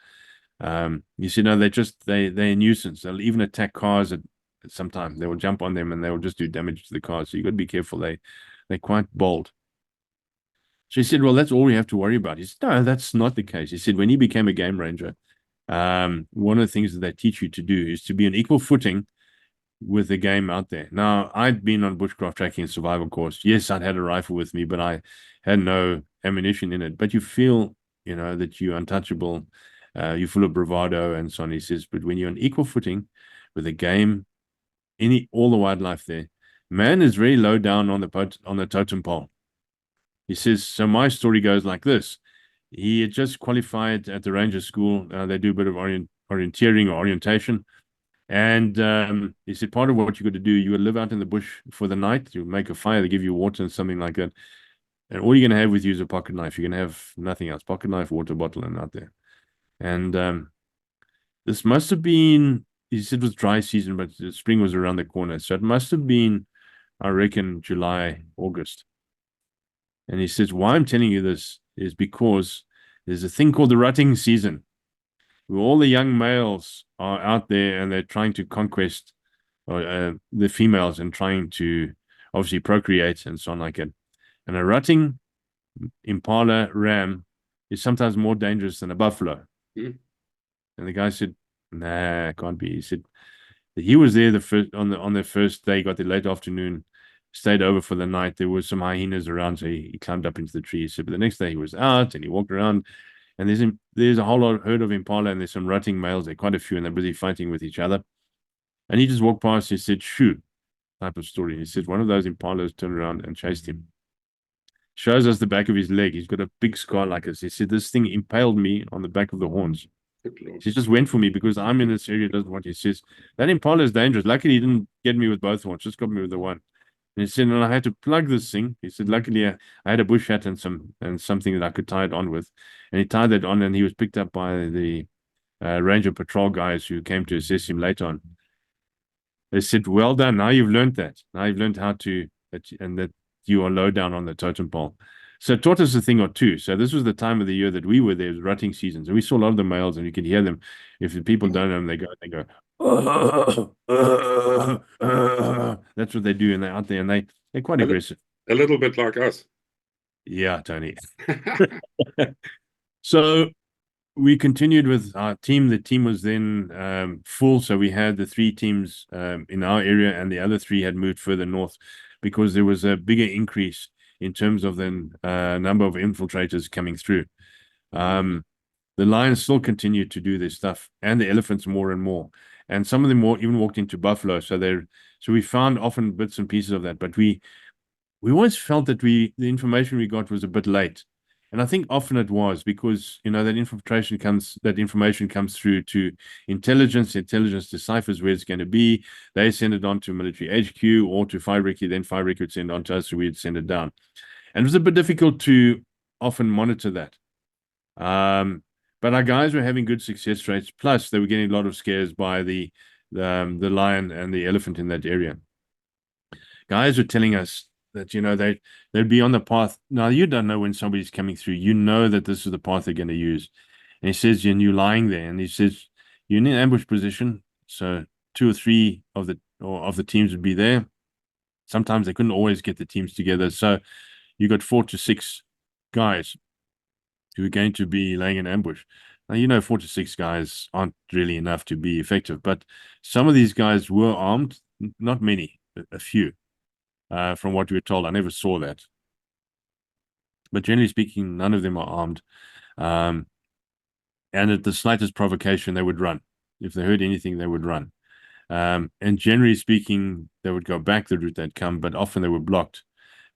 He said, no, they're a nuisance. They'll even attack cars at some time. They will jump on them and they will just do damage to the cars. So you got to be careful. They're quite bold. So he said, well, that's all we have to worry about. He said, no, that's not the case. He said, when he became a game ranger, one of the things that they teach you to do is to be on equal footing with the game out there. Now, I'd been on bushcraft tracking and survival course. Yes, I'd had a rifle with me, but I had no ammunition in it. But you feel, that you're untouchable. You're full of bravado and so on. He says, but when you're on equal footing with the game, all the wildlife there, man is very low down on the totem pole. He says, so my story goes like this. He had just qualified at the ranger school. They do a bit of orienteering or orientation. And he said, part of what you got to do, you got to live out in the bush for the night. You make a fire, they give you water and something like that. And all you're going to have with you is a pocket knife. You're going to have nothing else. Pocket knife, water bottle, and out there. And this must have been, he said it was dry season, but the spring was around the corner. So it must have been, I reckon, July, August. And he says, why I'm telling you this is because there's a thing called the rutting season, where all the young males are out there and they're trying to conquest the females and trying to obviously procreate and so on like that. And a rutting impala ram is sometimes more dangerous than a buffalo. Mm. And the guy said, nah, can't be. He said he was there on the first day, got there late afternoon, stayed over for the night. There was some hyenas around, so he climbed up into the tree. He said, but the next day he was out and he walked around, and there's a whole herd of impala, and there's some rutting males. There are quite a few, and they're busy fighting with each other. And he just walked past. He said, "Shoo," type of story. He said one of those impalas turned around and chased him. Shows us the back of his leg. He's got a big scar like this. He said, this thing impaled me on the back of the horns. He just went for me because I'm in this area, doesn't want. He says, that impala is dangerous. Luckily, he didn't get me with both horns, just got me with the one. And he said, and I had to plug this thing. He said, luckily, I had a bush hat and something that I could tie it on with. And he tied that on, and he was picked up by the Ranger Patrol guys who came to assess him later on. They said, well done. Now you've learned that. Now you've learned how to, and that you are low down on the totem pole. So it taught us a thing or two. So this was the time of the year that we were there, it was rutting seasons. And we saw a lot of the males, and you could hear them. If the people don't know them, they go, that's what they do. And they're out there, and they're quite aggressive. A little bit like us. Yeah, Tony. So we continued with our team. The team was then full. So we had the 3 teams in our area, and the other 3 had moved further north because there was a bigger increase in terms of the number of infiltrators coming through. The lions still continued to do their stuff, and the elephants more and more. And some of them even walked into buffalo. So we found often bits and pieces of that. But we always felt that the information we got was a bit late. And I think often it was because, that information comes through to intelligence. Intelligence deciphers where it's going to be. They send it on to military HQ or to Fire Recce. Then Fire Recce would send it on to us, so we'd send it down. And it was a bit difficult to often monitor that. But our guys were having good success rates. Plus, they were getting a lot of scares by the lion and the elephant in that area. Guys were telling us that, they'd be on the path. Now, you don't know when somebody's coming through. You know that this is the path they're going to use. And he says, and you're lying there. And he says, you're in an ambush position. So 2 or 3 of the teams would be there. Sometimes they couldn't always get the teams together. So you got 4 to 6 guys who are going to be laying an ambush. Now, 4 to 6 guys aren't really enough to be effective. But some of these guys were armed. Not many, a few. From what we were told. I never saw that. But generally speaking, none of them are armed. And at the slightest provocation, they would run. If they heard anything, they would run. And generally speaking, they would go back the route they'd come, but often they were blocked.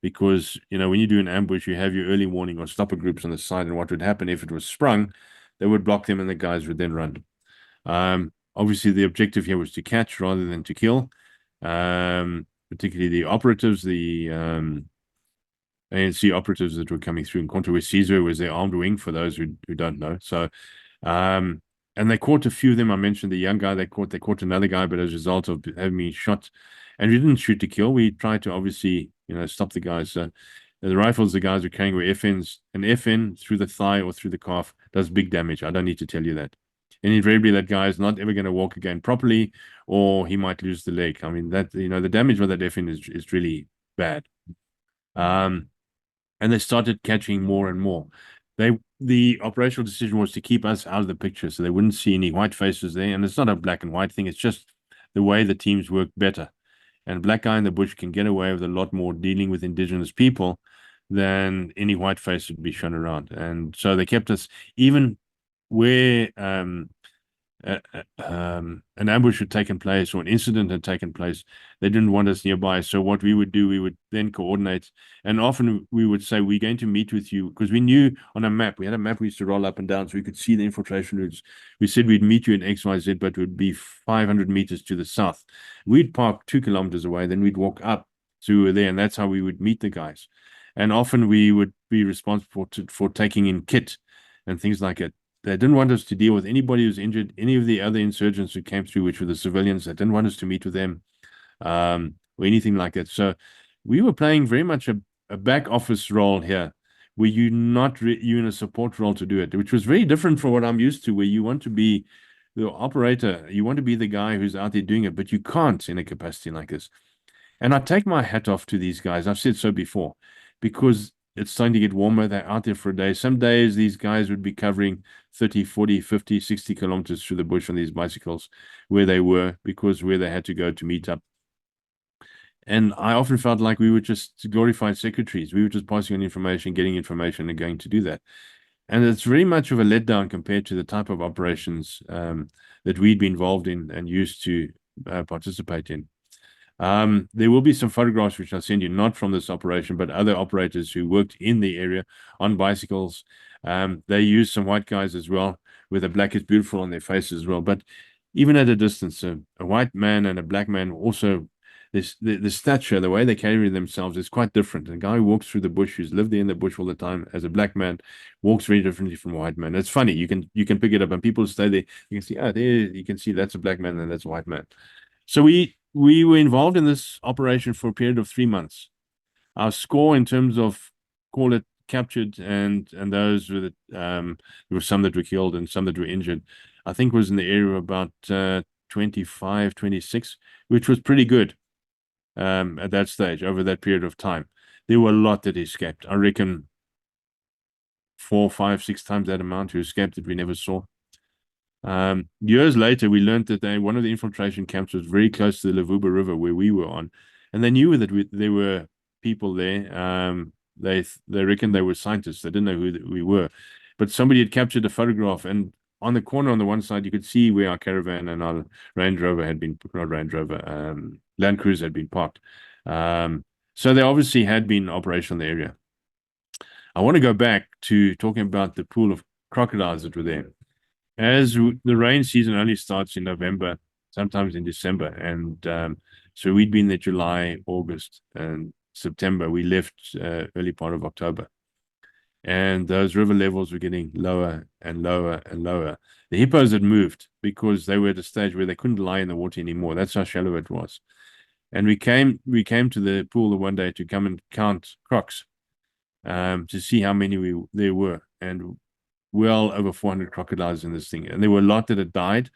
Because, when you do an ambush, you have your early warning or stopper groups on the side. And what would happen if it was sprung, they would block them and the guys would then run. Obviously, the objective here was to catch rather than to kill. Particularly the operatives, the ANC operatives that were coming through in Contra Caesar was their armed wing, for those who don't know. So, and they caught a few of them. I mentioned the young guy they caught another guy, but as a result of having me shot, and we didn't shoot to kill, we tried to obviously, stop the guys. So the rifles the guys were carrying were FNs. An FN through the thigh or through the calf does big damage. I don't need to tell you that. And invariably, that guy is not ever going to walk again properly, or he might lose the leg. I mean, that, the damage with that effing is really bad. And they started catching more and more. The operational decision was to keep us out of the picture, so they wouldn't see any white faces there. And it's not a black and white thing; it's just the way the teams work better. And a black guy in the bush can get away with a lot more dealing with indigenous people than any white face would be shown around. And so they kept us, even where an ambush had taken place or an incident had taken place, they didn't want us nearby. So what we would do, we would then coordinate. And often we would say, we're going to meet with you, because we knew on a map, we had a map we used to roll up and down so we could see the infiltration routes. We said we'd meet you in XYZ, but it would be 500 meters to the south. We'd park 2 kilometers away, then we'd walk up to there, and that's how we would meet the guys. And often we would be responsible for taking in kit and things like it. They didn't want us to deal with anybody who's injured, any of the other insurgents who came through, which were the civilians. They didn't want us to meet with them or anything like that. So we were playing very much a back office role here, where you're in a support role to do it, which was very different from what I'm used to, where you want to be the operator, you want to be the guy who's out there doing it, but you can't in a capacity like this. And I take my hat off to these guys. I've said so before, because it's starting to get warmer. They're out there for a day. Some days these guys would be covering 30, 40, 50, 60 kilometers through the bush on these bicycles where they were, because where they had to go to meet up. And I often felt like we were just glorified secretaries. We were just passing on information, getting information, and going to do that. And it's very much of a letdown compared to the type of operations that we'd be involved in and used to participate in. There will be some photographs which I'll send you, not from this operation, but other operators who worked in the area on bicycles. They used some white guys as well, where the black is beautiful on their faces as well. But even at a distance, a white man and a black man also, the stature, the way they carry themselves is quite different. A guy who walks through the bush, who's lived there in the bush all the time, as a black man, walks very differently from a white man. It's funny, you can pick it up, and people stay there. You can see, there you can see that's a black man and that's a white man. So we were involved in this operation for a period of 3 months. Our score in terms of, call it, captured and those with there were some that were killed and some that were injured, I think was in the area of about 25, 26, which was pretty good at that stage over that period of time. There were a lot that escaped. I reckon 4, 5, 6 times that amount who escaped that we never saw. Years later, we learned that one of the infiltration camps was very close to the Levuba River where we were on, and they knew that there were people there. They reckoned they were scientists. They didn't know who we were, but somebody had captured a photograph, and on the corner on the one side, you could see where our caravan and our Range Rover had been, not Range Rover, Land Cruiser had been parked. So they obviously had been operational in the area. I want to go back to talking about the pool of crocodiles that were there. As the rain season only starts in November, sometimes in December, and so we'd been there July, August, and September. We left early part of October, and those river levels were getting lower and lower and lower. The hippos had moved because they were at a stage where they couldn't lie in the water anymore. That's how shallow it was. And we came to the pool the one day to come and count crocs to see how many there were, and well over 400 crocodiles in this thing. And there were a lot that had died.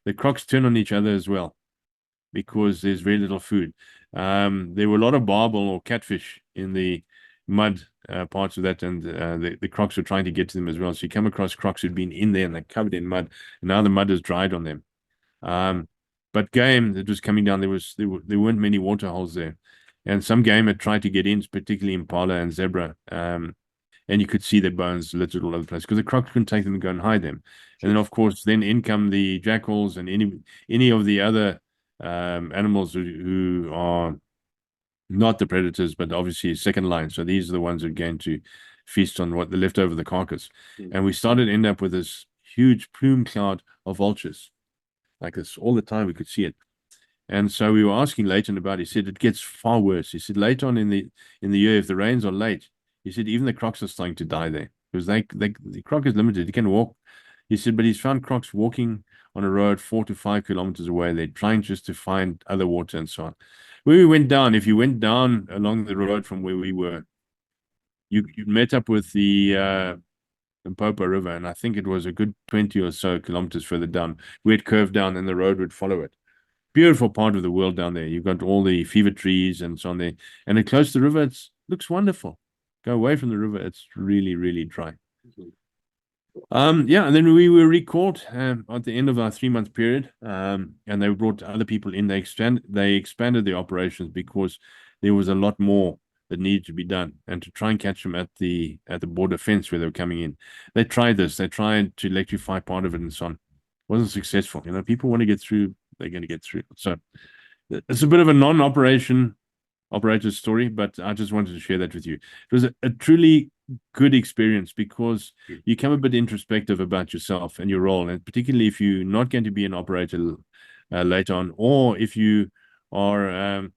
The crocs turn on each other as well because there's very little food. There were a lot of barbel or catfish in the mud parts of that, and the crocs were trying to get to them as well. So you come across crocs who'd been in there and they're covered in mud, and now the mud has dried on them. But game that was coming down, there weren't many water holes there, and some game had tried to get in, particularly impala and zebra. And you could see their bones littered all over the place because the crocs couldn't take them and go and hide them. And then, of course, in come the jackals and any of the other animals who are not the predators, but obviously second line. So these are the ones that are going to feast on what the left over the carcass. And we started to end up with this huge plume cloud of vultures, like this all the time. We could see it. And so we were asking Leighton about it. He said it gets far worse. He said later on in the year, if the rains are late, he said even the crocs are starting to die there because the croc is limited. He can walk. He said, but he's found crocs walking on a road 4 to 5 kilometers away. They're trying just to find other water and so on. Where we went down, if you went down along the road from where we were, you met up with the Limpopo River, and I think it was a good 20 or so kilometers further down, where it curved down and the road would follow it. Beautiful part of the world down there. You've got all the fever trees and so on there. And then close to the river, it looks wonderful. Go away from the river, it's really, really dry. Yeah, and then we were recalled at the end of our 3-month period, and they brought other people in. They expanded the operations because there was a lot more that needed to be done, and to try and catch them at the border fence where they were coming in. They tried this. They tried to electrify part of it and so on. Wasn't successful. People want to get through. They're going to get through. So it's a bit of a operator's story, but I just wanted to share that with you. It was a truly good experience because you become a bit introspective about yourself and your role, and particularly if you're not going to be an operator later on, or if you are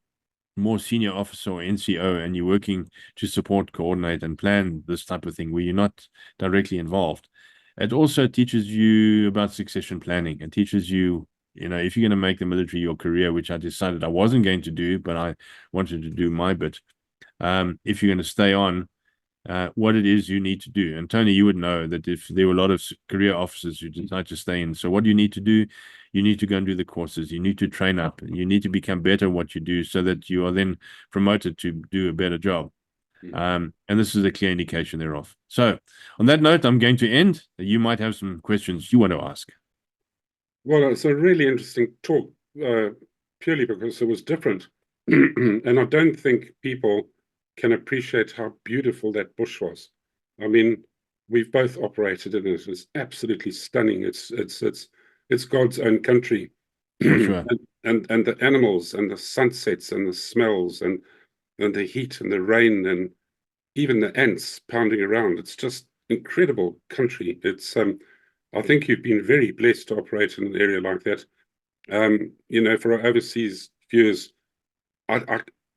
more senior officer or NCO and you're working to support, coordinate, and plan this type of thing where you're not directly involved. It also teaches you about succession planning. It teaches you, if you're going to make the military your career, which I decided I wasn't going to do, but I wanted to do my bit. If you're going to stay on, what it is you need to do. And Tony, you would know that if there were a lot of career officers who decide to stay in. So what do you need to do? You need to go and do the courses. You need to train up. You need to become better at what you do so that you are then promoted to do a better job. And this is a clear indication thereof. So on that note, I'm going to end. You might have some questions you want to ask. Well, it's a really interesting talk, purely because it was different. And I don't think people can appreciate how beautiful that bush was. I mean, we've both operated in it. It's absolutely stunning. It's God's own country. Sure. and the animals and the sunsets and the smells and the heat and the rain and even the ants pounding around. It's just incredible country. It's I think you've been very blessed to operate in an area like that. For our overseas viewers,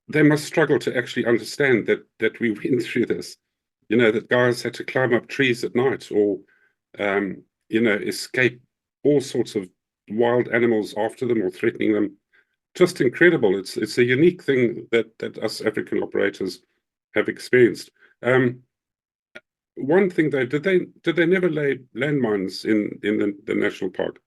they must struggle to actually understand that we went through this. That guys had to climb up trees at night or escape all sorts of wild animals after them or threatening them. Just incredible. It's a unique thing that us African operators have experienced. One thing though, did they never lay landmines in the national park?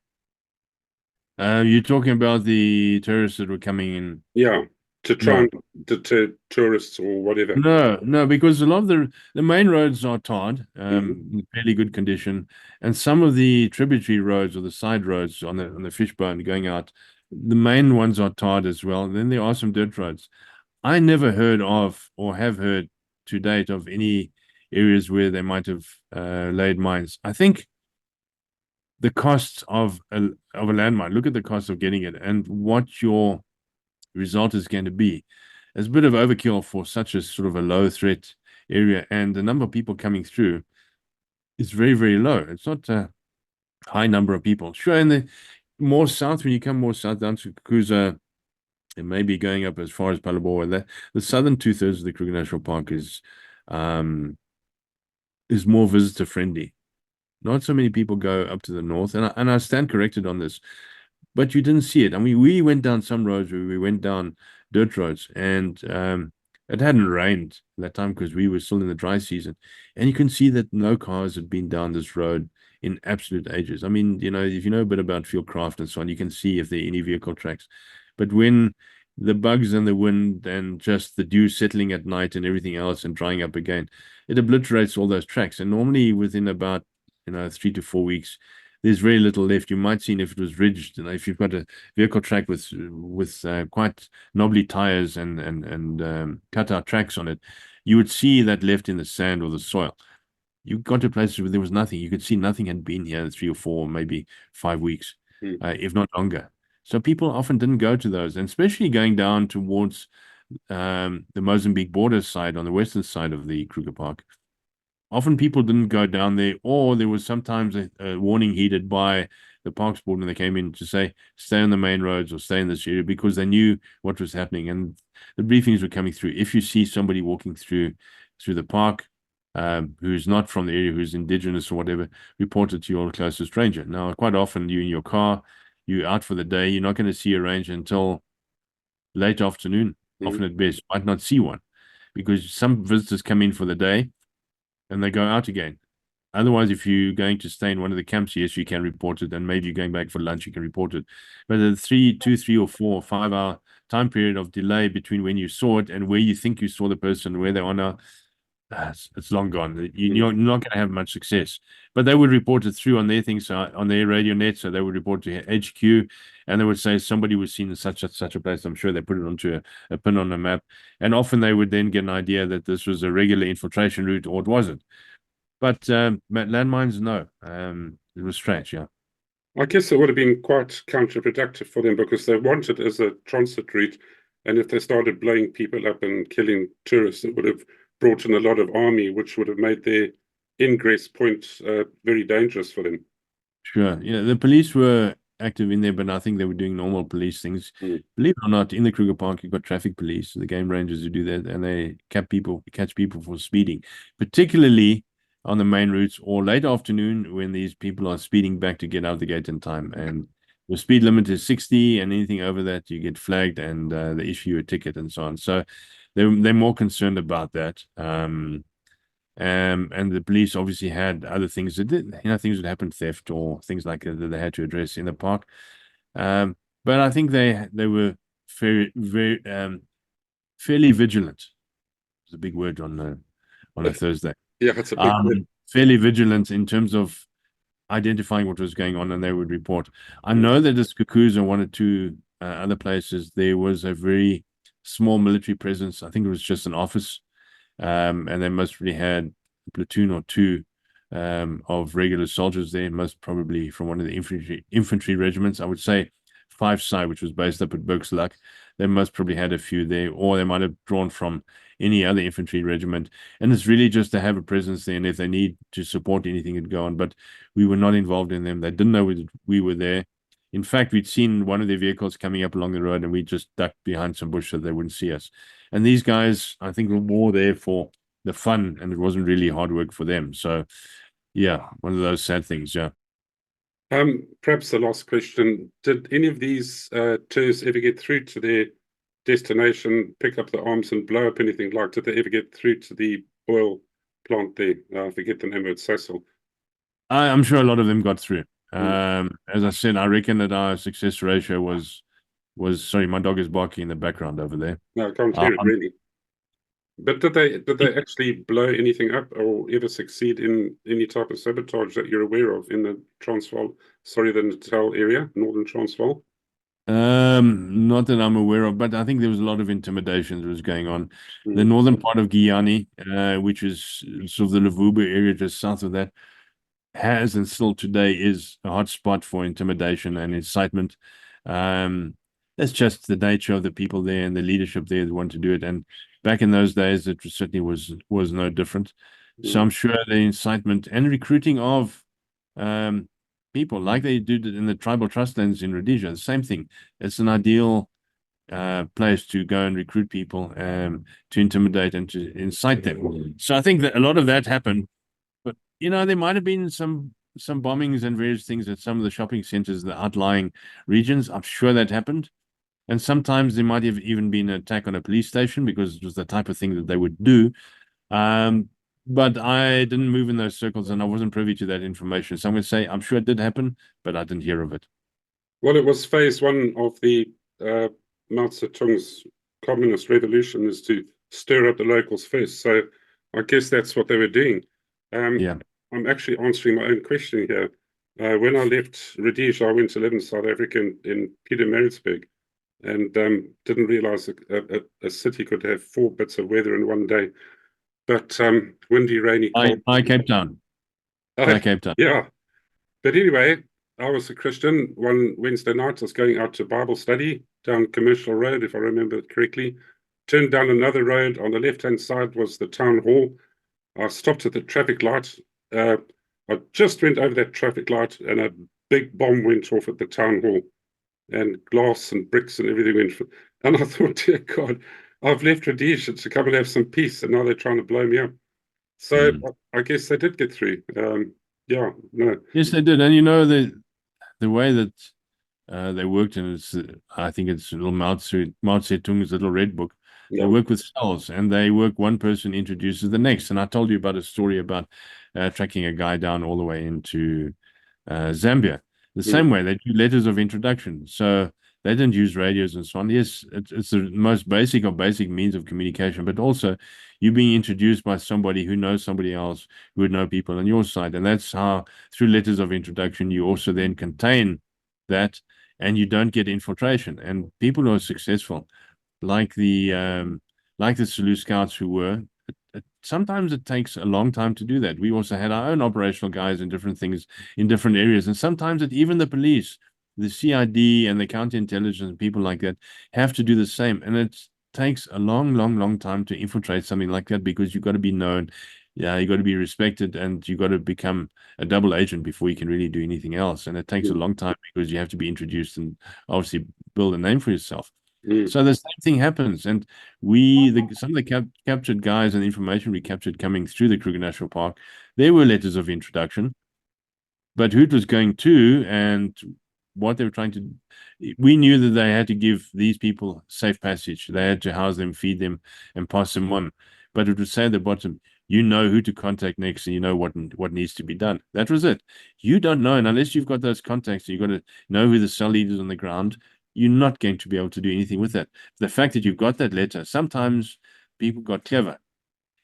You're talking about the terrorists that were coming in? Yeah, to try and deter tourists or whatever. No, because a lot of the main roads are tarred, in fairly good condition, and some of the tributary roads or the side roads on the fishbone going out, the main ones are tarred as well. Then there are some dirt roads. I never heard of or have heard to date of any areas where they might have laid mines. I think the cost of a landmine, look at the cost of getting it and what your result is going to be. It's a bit of overkill for such a sort of a low threat area, and the number of people coming through is very, very low. It's not a high number of people. Sure, in the more south, when you come more south down to Kruger, it may be going up as far as Palabora. The southern 2/3 of the Kruger National Park is more visitor friendly. Not so many people go up to the north, and I stand corrected on this, but you didn't see it. I mean, we went down some roads where we went down dirt roads, and it hadn't rained at that time because we were still in the dry season, and you can see that no cars had been down this road in absolute ages. I mean, if you know a bit about field craft and so on, you can see if there are any vehicle tracks. But when the bugs and the wind and just the dew settling at night and everything else and drying up again, it obliterates all those tracks. And normally within about 3 to 4 weeks, there's very little left. You might see if it was ridged, if you've got a vehicle track with quite knobbly tires and cut out tracks on it, you would see that left in the sand or the soil. You got to places where there was nothing. You could see nothing had been here 3 or 4, maybe 5 weeks, if not longer. So people often didn't go to those, and especially going down towards the Mozambique border side on the western side of the Kruger Park. Often people didn't go down there, or there was sometimes a warning heeded by the parks board when they came in to say, stay on the main roads or stay in this area, because they knew what was happening. And the briefings were coming through. If you see somebody walking through the park who's not from the area, who's indigenous or whatever, report it to your closest ranger. Now, quite often you in your car, you're out for the day, you're not going to see a ranger until late afternoon, often at best. Might not see one, because some visitors come in for the day and they go out again. Otherwise, if you're going to stay in one of the camps, yes, you can report it. And maybe you're going back for lunch, you can report it. But the 3 or 4 or 5 hour time period of delay between when you saw it and where you think you saw the person, where they are now, it's long gone. You're not going to have much success. But they would report it through on their things, on their radio net. So they would report to HQ, and they would say somebody was seen in such a place. I'm sure they put it onto a pin on a map. And often they would then get an idea that this was a regular infiltration route, or it wasn't. But landmines, no. It was strange, yeah. I guess it would have been quite counterproductive for them because they wanted as a transit route, and if they started blowing people up and killing tourists, it would have brought in a lot of army, which would have made their ingress point very dangerous for them. Sure. Yeah, the police were active in there, but I think they were doing normal police things. Believe it or not, in the Kruger Park, you've got traffic police, the game rangers who do that, and they catch people for speeding, particularly on the main routes or late afternoon when these people are speeding back to get out the gate in time. And the speed limit is 60, and anything over that, you get flagged and they issue you a ticket and so on. So they're more concerned about that. And the police obviously had other things that did, things that happened, theft or things like that they had to address in the park. But I think they were fairly vigilant. It's a big word on a Thursday. Yeah, that's a big word. Fairly vigilant in terms of identifying what was going on, and they would report. I know that at Kruger and 1 or 2 other places, there was a very small military presence. I think it was just an office. And they most really had a platoon or 2 of regular soldiers there, most probably from one of the infantry regiments. I would say 5 Side, which was based up at Berksluck. They most probably had a few there, or they might have drawn from any other infantry regiment. And it's really just to have a presence there, and if they need to support anything, it'd go on. But we were not involved in them. They didn't know we were there. In fact, we'd seen one of their vehicles coming up along the road, and we just ducked behind some bush so they wouldn't see us. And these guys, I think, were more there for the fun, and it wasn't really hard work for them. So, yeah, one of those sad things, yeah. Perhaps the last question: did any of these tours ever get through to their destination, pick up the arms and blow up anything like? Did they ever get through to the oil plant there? I forget the name of it, Cecil. I'm sure a lot of them got through. As I said, I reckon that our success ratio was sorry, my dog is barking in the background over there. No, I can't hear it really. But did they actually blow anything up or ever succeed in any type of sabotage that you're aware of in the the Natal area, Northern Transvaal? Not that I'm aware of, but I think there was a lot of intimidation that was going on. The northern part of Guyana, which is sort of the Levuba area just south of that, has and still today is a hot spot for intimidation and incitement. That's just the nature of the people there and the leadership there that want to do it. And back in those days, it certainly was no different. So I'm sure the incitement and recruiting of people, like they do in the tribal trust lands in Rhodesia, the same thing. It's an ideal place to go and recruit people, to intimidate and to incite them. So I think that a lot of that happened. But there might have been some bombings and various things at some of the shopping centers, the outlying regions. I'm sure that happened. And sometimes there might have even been an attack on a police station because it was the type of thing that they would do. But I didn't move in those circles and I wasn't privy to that information. So I'm going to say I'm sure it did happen, but I didn't hear of it. Well, it was phase 1 of the Mao Zedong's communist revolution, is to stir up the locals first. So I guess that's what they were doing. Yeah. I'm actually answering my own question here. When I left Rhodesia, I went to live in South Africa in Pietermaritzburg, and didn't realize a city could have 4 bits of weather in one day. But windy, rainy, cold. Cape Town. Cape Town. Yeah. But anyway, I was a Christian. One Wednesday night, I was going out to Bible study down Commercial Road, if I remember it correctly. Turned down another road. On the left-hand side was the town hall. I stopped at the traffic light. I just went over that traffic light, and a big bomb went off at the town hall. And glass and bricks and everything went. And I thought, dear God, I've left Rhodesia to come and have some peace, and now they're trying to blow me up. So I guess they did get through. Yeah, no. Yes, they did. And the way that they worked, and I think it's a little Mao Zedong's little red book. They Yeah. work with cells, and they work, one person introduces the next. And I told you about a story about tracking a guy down all the way into Zambia. The Mm. same way, they do letters of introduction. So they didn't use radios and so on. Yes, it's the most basic of basic means of communication, but also you being introduced by somebody who knows somebody else who would know people on your side. And that's how, through letters of introduction, you also then contain that, and you don't get infiltration. And people who are successful, like the Salute Scouts who were, sometimes it takes a long time to do that. We also had our own operational guys in different things in different areas, and sometimes even the police, the CID, and the counterintelligence and people like that have to do the same. And it takes a long, long, long time to infiltrate something like that, because you've got to be known, yeah, you got to be respected, and you got to become a double agent before you can really do anything else. And it takes a Mm. long time because you have to be introduced and obviously build a name for yourself. Mm. So the same thing happens, and some of the captured guys and information we captured coming through the Kruger National Park, there were letters of introduction, but who it was going to and what they were trying to, we knew that they had to give these people safe passage. They had to house them, feed them, and pass them on. But it would say at the bottom, you know who to contact next, and you know what needs to be done. That was it. You don't know, and unless you've got those contacts, you've got to know who the cell leaders on the ground. You're not going to be able to do anything with that. The fact that you've got that letter, sometimes people got clever,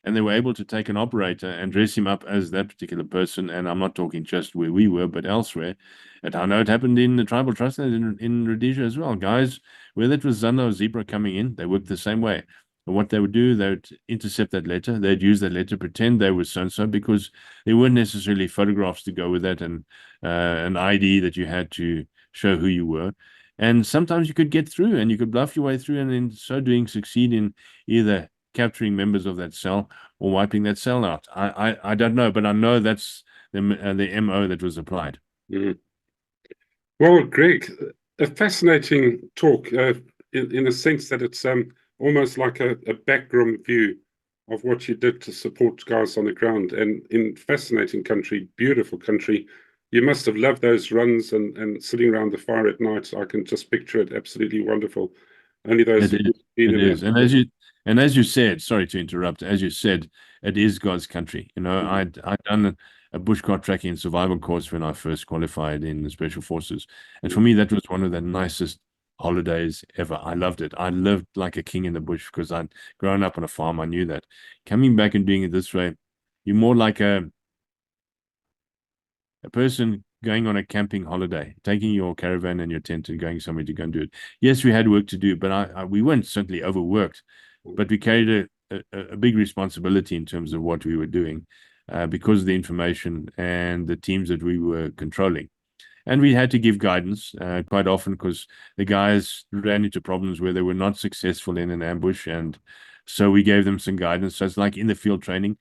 and they were able to take an operator and dress him up as that particular person. And I'm not talking just where we were, but elsewhere. And I know it happened in the tribal trust in Rhodesia as well. Guys, whether it was Zana or Zebra coming in, they worked the same way. And what they would do, they would intercept that letter. They'd use that letter, pretend they were so-and-so, because there weren't necessarily photographs to go with that, and an ID that you had to show who you were. And sometimes you could get through, and you could bluff your way through, and in so doing succeed in either capturing members of that cell or wiping that cell out. I don't know, but I know that's the MO that was applied. Mm. Well, Greg, a fascinating talk in the sense that it's almost like a backroom view of what you did to support guys on the ground, and in fascinating country, beautiful country. You must have loved those runs and sitting around the fire at night. I can just picture it. Absolutely wonderful. Only those It is. who've been It in is. there. And as you said, sorry to interrupt, as you said, it is God's country. Mm. I'd done a bushcraft tracking and survival course when I first qualified in the Special Forces. And for Mm. me, that was one of the nicest holidays ever. I loved it. I lived like a king in the bush because I'd grown up on a farm. I knew that. Coming back and doing it this way, you're more like a person going on a camping holiday, taking your caravan and your tent and going somewhere to go and do it. Yes, we had work to do, but we weren't certainly overworked, but we carried a big responsibility in terms of what we were doing, because of the information and the teams that we were controlling. And we had to give guidance quite often, because the guys ran into problems where they were not successful in an ambush. And so we gave them some guidance. So it's like in the field training,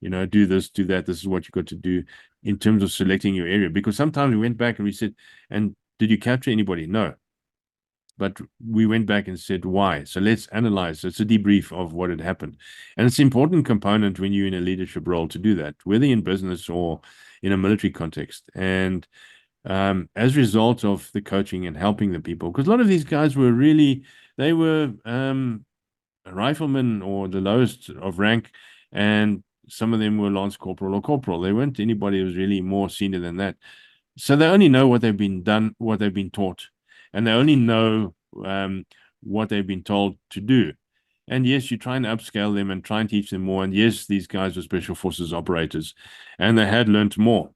do this, do that. This is what you got to do in terms of selecting your area. Because sometimes we went back and we said, and did you capture anybody? No. But we went back and said, why? So let's analyze. It's a debrief of what had happened. And it's an important component when you're in a leadership role to do that, whether in business or in a military context. And as a result of the coaching and helping the people, because a lot of these guys were really, they were riflemen or the lowest of rank, and some of them were lance corporal or corporal. They weren't anybody who was really more senior than that. So they only know what what they've been taught, and they only know what they've been told to do. And yes, you try and upscale them and try and teach them more. And yes, these guys were special forces operators, and they had learned more.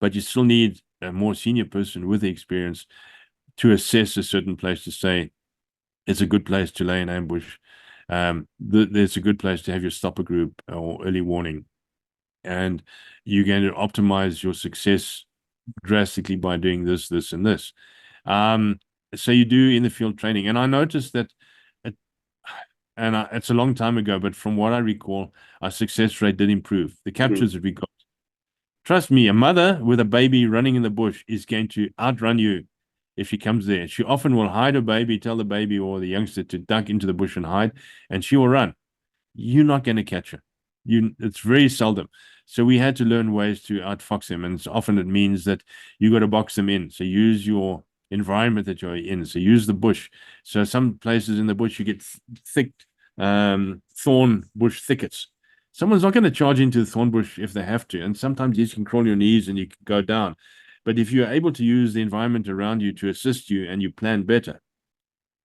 But you still need a more senior person with the experience to assess a certain place, to say it's a good place to lay an ambush. There's a good place to have your stopper group or early warning, and you're going to optimize your success drastically by doing this, this, and this. Um, so you do in the field training, and I noticed that, it, it's a long time ago, but from what I recall, our success rate did improve. The Mm. captures that we got. Trust me, a mother with a baby running in the bush is going to outrun you if she comes there. She often will hide her baby, tell the baby or the youngster to duck into the bush and hide, and she will run. You're not going to catch her. It's very seldom. So we had to learn ways to outfox them, and often it means that you got to box them in. So use your environment that you're in. So use the bush. So some places in the bush you get thick thorn bush thickets. Someone's not going to charge into the thorn bush if they have to, and sometimes you can crawl your knees and you can go down. But if you're able to use the environment around you to assist you and you plan better,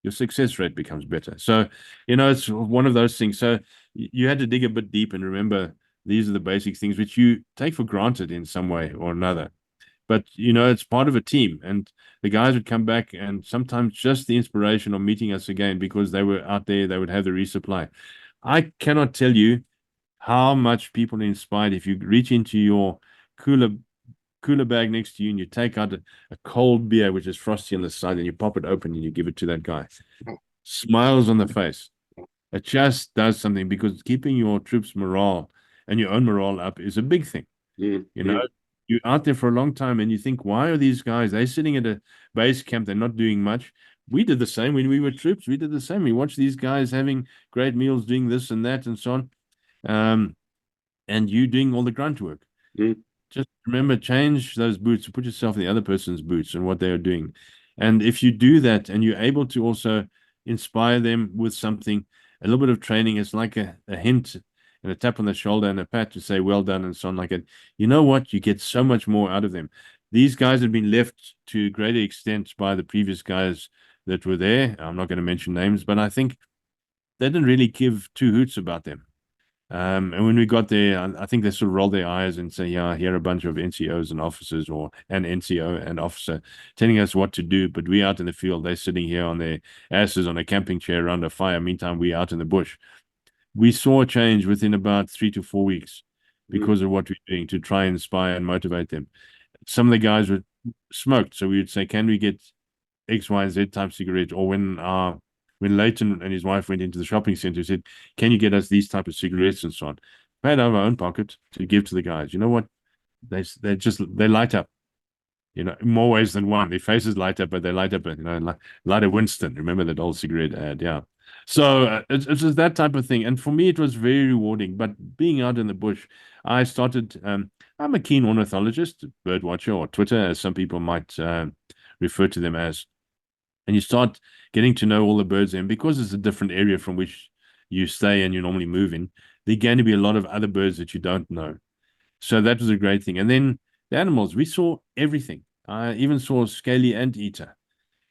your success rate becomes better. So, it's one of those things. So you had to dig a bit deep and remember these are the basic things which you take for granted in some way or another. But, it's part of a team. And the guys would come back and sometimes just the inspiration of meeting us again because they were out there, they would have the resupply. I cannot tell you how much people are inspired if you reach into your cooler bag next to you and you take out a cold beer which is frosty on the side and you pop it open and you give it to that guy. Smiles on the face. It just does something because keeping your troops' morale and your own morale up is a big thing. You're out there for a long time and you think, why are these guys? They're sitting at a base camp, they're not doing much. We did the same when we were troops. We did the same. We watched these guys having great meals, doing this and that and so on. And you doing all the grunt work. Just remember, change those boots, put yourself in the other person's boots and what they are doing. And if you do that and you're able to also inspire them with something, a little bit of training, it's like a hint and a tap on the shoulder and a pat to say, well done, and so on like that. You know what? You get so much more out of them. These guys have been left to a greater extent by the previous guys that were there. I'm not going to mention names, but I think they didn't really give two hoots about them. And when we got there, I think they sort of rolled their eyes and say, yeah, here are a bunch of NCOs and officers or an NCO and officer telling us what to do. But we out in the field, they're sitting here on their asses on a camping chair around a fire. Meantime, we out in the bush. We saw a change within about 3 to 4 weeks because of what we're doing to try and inspire and motivate them. Some of the guys were smoked. So we would say, can we get X, Y, and Z type cigarettes? Or when Leighton and his wife went into the shopping center, he said, can you get us these type of cigarettes and so on? We had out of our own pocket to give to the guys. You know what? They light up, in more ways than one. Their faces light up, but they light up, light a Winston. Remember that old cigarette ad? Yeah. So it's just that type of thing. And for me, it was very rewarding. But being out in the bush, I started, I'm a keen ornithologist, bird watcher, or Twitter, as some people might refer to them as. And you start getting to know all the birds there. And because it's a different area from which you stay and you normally move in, there are going to be a lot of other birds that you don't know. So that was a great thing. And then the animals, we saw everything. I even saw a scaly anteater,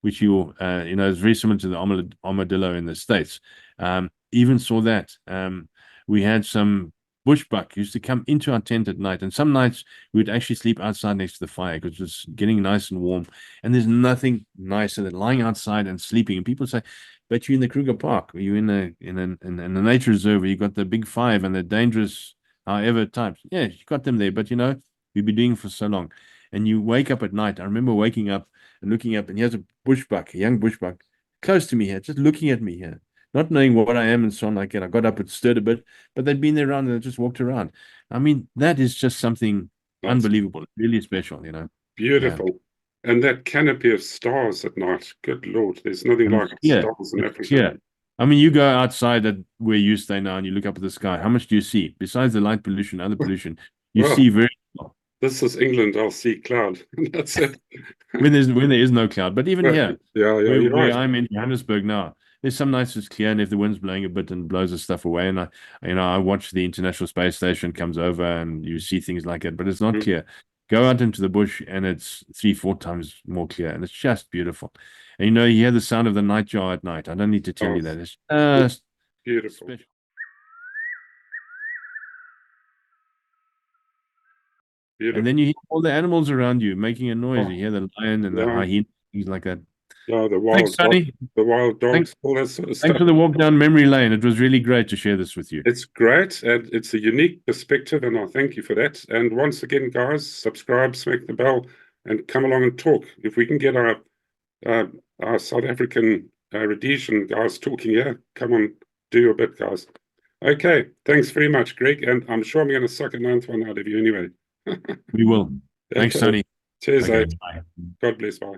which is very similar to the armadillo in the States. Even saw that. We had some bushbuck used to come into our tent at night, and some nights we would actually sleep outside next to the fire because it was getting nice and warm. And there's nothing nicer than lying outside and sleeping. And people say, "But you're in the Kruger Park, or you're in a nature reserve where you got the big five and the dangerous, however types." Yeah, you got them there, but we've been doing it for so long. And you wake up at night. I remember waking up and looking up, and here's a bushbuck, a young bushbuck, close to me here, just looking at me here, not knowing what I am and so on like that. I got up and stirred a bit, but they'd been there around and they just walked around. I mean, that is just something unbelievable, really special, Beautiful. Yeah. And that canopy of stars at night, good Lord, there's nothing like stars in Africa. Yeah. I mean, you go outside at where you stay now and you look up at the sky. How much do you see? Besides the light pollution, other pollution, you see very well. This is England. I'll see cloud. That's it. when there is no cloud, but even here, where right. I'm in Johannesburg now, there's some nights it's clear, and if the wind's blowing a bit and blows the stuff away, and I watch the International Space Station comes over, and you see things like it, but it's not clear. Go out into the bush, and it's 3-4 times more clear, and it's just beautiful. And you hear the sound of the nightjar at night. I don't need to tell you that. It's just beautiful. Special. Beautiful. And then you hear all the animals around you making a noise. You hear the lion and the hyena, things like that. Yeah, the wild dogs. The wild dogs, all that sort of stuff. Thanks for the walk down memory lane. It was really great to share this with you. It's great, and it's a unique perspective, and I thank you for that. And once again, guys, subscribe, smack the bell, and come along and talk. If we can get our South African Rhodesian guys talking here, come on, do your bit, guys. Okay, thanks very much, Greg, and I'm sure I'm going to suck a 9th one out of you anyway. We will. Thanks, Tony. Cheers, okay, God bless. Bye.